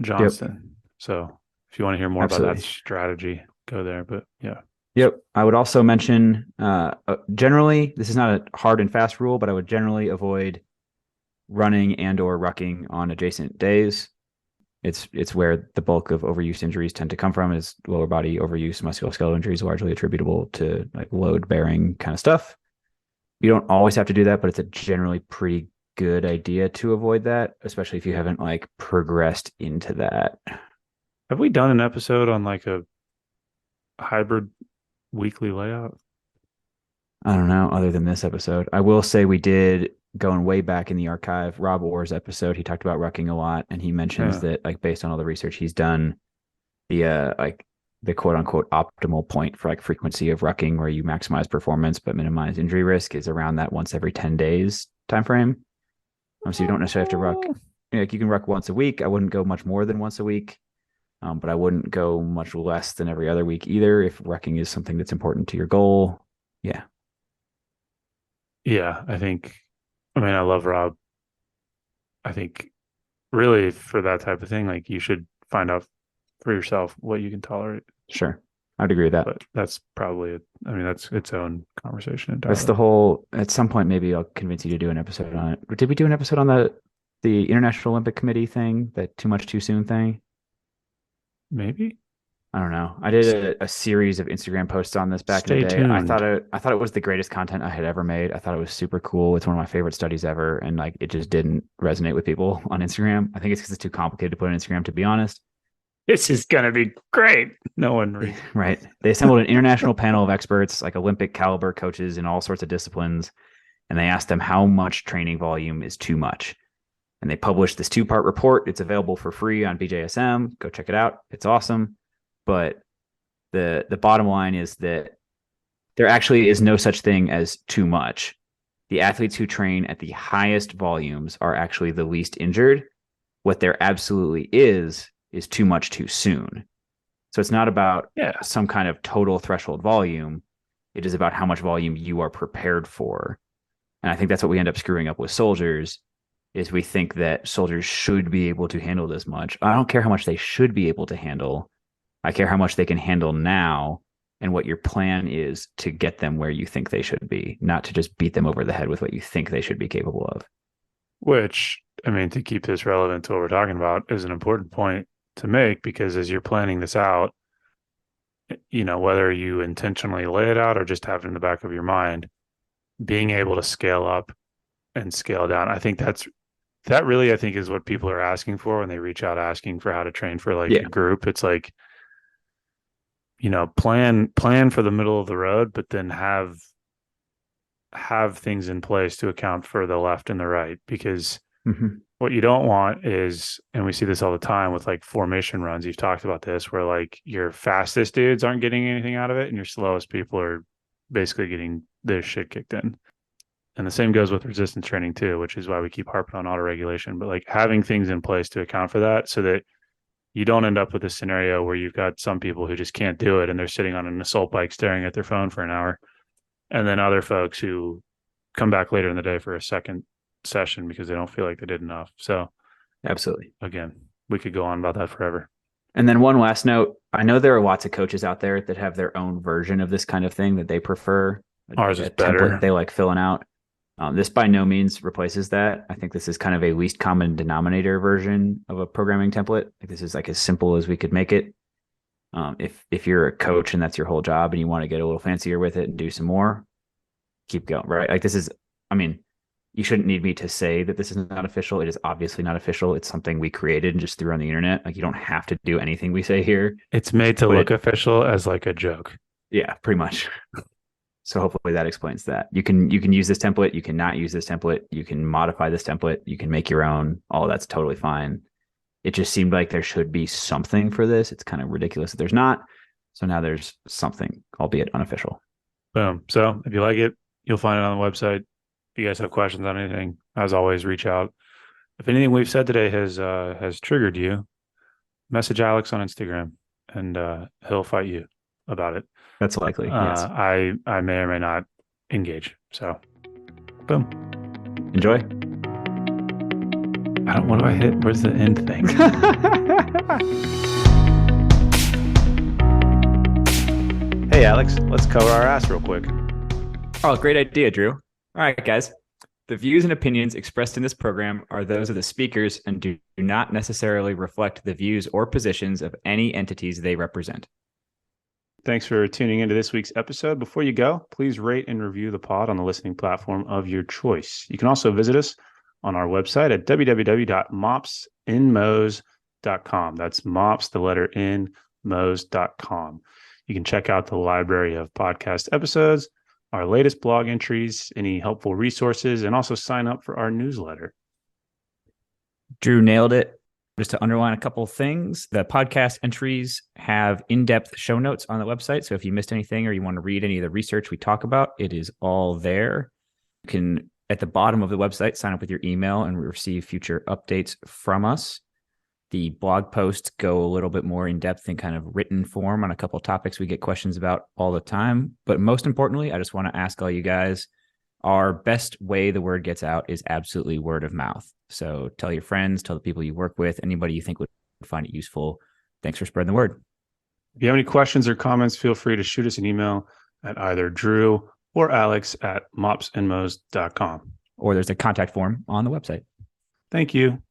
Yep, Johnston. So if you want to hear more about that absolutely. strategy, go there. But yeah. Yep. I would also mention generally, this is not a hard and fast rule, but I would generally avoid running and or rucking on adjacent days. It's where the bulk of overuse injuries tend to come from is lower body overuse, musculoskeletal injuries, largely attributable to like load bearing kind of stuff. You don't always have to do that, but it's a generally pretty good idea to avoid that, especially if you haven't like progressed into that. Have we done an episode on like a hybrid weekly layout? I don't know, other than this episode. I will say we did going way back in the archive, Rob Orr's episode, he talked about rucking a lot and he mentions Yeah. that like based on all the research he's done, like the quote unquote optimal point for like frequency of rucking where you maximize performance but minimize injury risk is around that once every 10 days time frame. So you don't necessarily have to ruck. Like you can ruck once a week. I wouldn't go much more than once a week, but I wouldn't go much less than every other week either if rucking is something that's important to your goal. Yeah, Yeah. I mean, I love Rob. I think really for that type of thing, like you should find out for yourself what you can tolerate. sure. I'd agree with that. But that's probably it. I mean, that's its own conversation That's entirely. the whole. At some point, maybe I'll convince you to do an episode on it. Did we do an episode on the International Olympic Committee thing, that too much too soon thing? Maybe I don't know. I did a series of Instagram posts on this back in the stay day. tuned. I thought it was the greatest content I had ever made. I thought it was super cool. It's one of my favorite studies ever, and like it just didn't resonate with people on Instagram. I think it's because it's too complicated to put on Instagram, to be honest. This is going to be great. No one reads. Right? They assembled an international panel of experts, like Olympic caliber coaches in all sorts of disciplines, and they asked them how much training volume is too much. And they published this two-part report. It's available for free on BJSM. Go check it out. It's awesome. But the bottom line is that there actually is no such thing as too much. The athletes who train at the highest volumes are actually the least injured. What there absolutely is too much too soon. So it's not about Yeah. some kind of total threshold volume. It is about how much volume you are prepared for. And I think that's what we end up screwing up with soldiers is we think that soldiers should be able to handle this much. I don't care how much they should be able to handle. I care how much they can handle now and what your plan is to get them where you think they should be, not to just beat them over the head with what you think they should be capable of. Which, I mean, to keep this relevant to what we're talking about is an important point to make because as you're planning this out, whether you intentionally lay it out or just have it in the back of your mind, being able to scale up and scale down. That really, I think, is what people are asking for when they reach out asking for how to train for like a Yeah. group. It's like, plan for the middle of the road, but then have things in place to account for the left and the right. Because Mm-hmm. what you don't want is, and we see this all the time with like formation runs, you've talked about this, where like your fastest dudes aren't getting anything out of it and your slowest people are basically getting their shit kicked in. And the same goes with resistance training too, which is why we keep harping on auto regulation, but like having things in place to account for that so that you don't end up with a scenario where you've got some people who just can't do it and they're sitting on an assault bike staring at their phone for an hour. And then other folks who come back later in the day for a second session because they don't feel like they did enough. So Absolutely. again, we could go on about that forever. And then one last note, I know there are lots of coaches out there that have their own version of this kind of thing that they prefer, Ours like is a template better. they like filling out. This by no means replaces that. I think this is kind of a least common denominator version of a programming template. Like this is like as simple as we could make it. If you're a coach and that's your whole job and you want to get a little fancier with it and do some more, keep going. Right? Like this is, I mean, you shouldn't need me to say that this is not official. It is obviously not official. It's something we created and just threw on the internet. Like you don't have to do anything we say here, It's made to but look official as like a joke. yeah, pretty much. So hopefully that explains that. You can use this template, you cannot use this template, you can modify this template, you can make your own. All that's totally fine. It just seemed like there should be something for this. It's kind of ridiculous that there's not. So now there's something, albeit unofficial. Boom. So if you like it, you'll find it on the website. If you guys have questions on anything, as always, reach out. If anything we've said today has triggered you, message Alex on Instagram and he'll fight you. about it. That's likely. Yes. I may or may not engage. So, boom. Enjoy. I don't. What do I hit? Where's the end thing? Hey, Alex, let's cover our ass real quick. Oh, great idea, Drew. All right, guys. The views and opinions expressed in this program are those of the speakers and do not necessarily reflect the views or positions of any entities they represent. Thanks for tuning into this week's episode. Before you go, please rate and review the pod on the listening platform of your choice. You can also visit us on our website at www.mopsinmos.com. That's mops, the letter N, mos.com. You can check out the library of podcast episodes, our latest blog entries, any helpful resources, and also sign up for our newsletter. Drew nailed it. Just to underline a couple of things, the podcast entries have in-depth show notes on the website. So if you missed anything or you want to read any of the research we talk about, it is all there. You can, at the bottom of the website, sign up with your email and receive future updates from us. The blog posts go a little bit more in depth in kind of written form on a couple of topics we get questions about all the time. But most importantly, I just want to ask all you guys, our best way the word gets out is absolutely word of mouth. So tell your friends, tell the people you work with, anybody you think would find it useful. Thanks for spreading the word. If you have any questions or comments, feel free to shoot us an email at either Drew or Alex at mopsinmos.com. Or there's a contact form on the website. Thank you.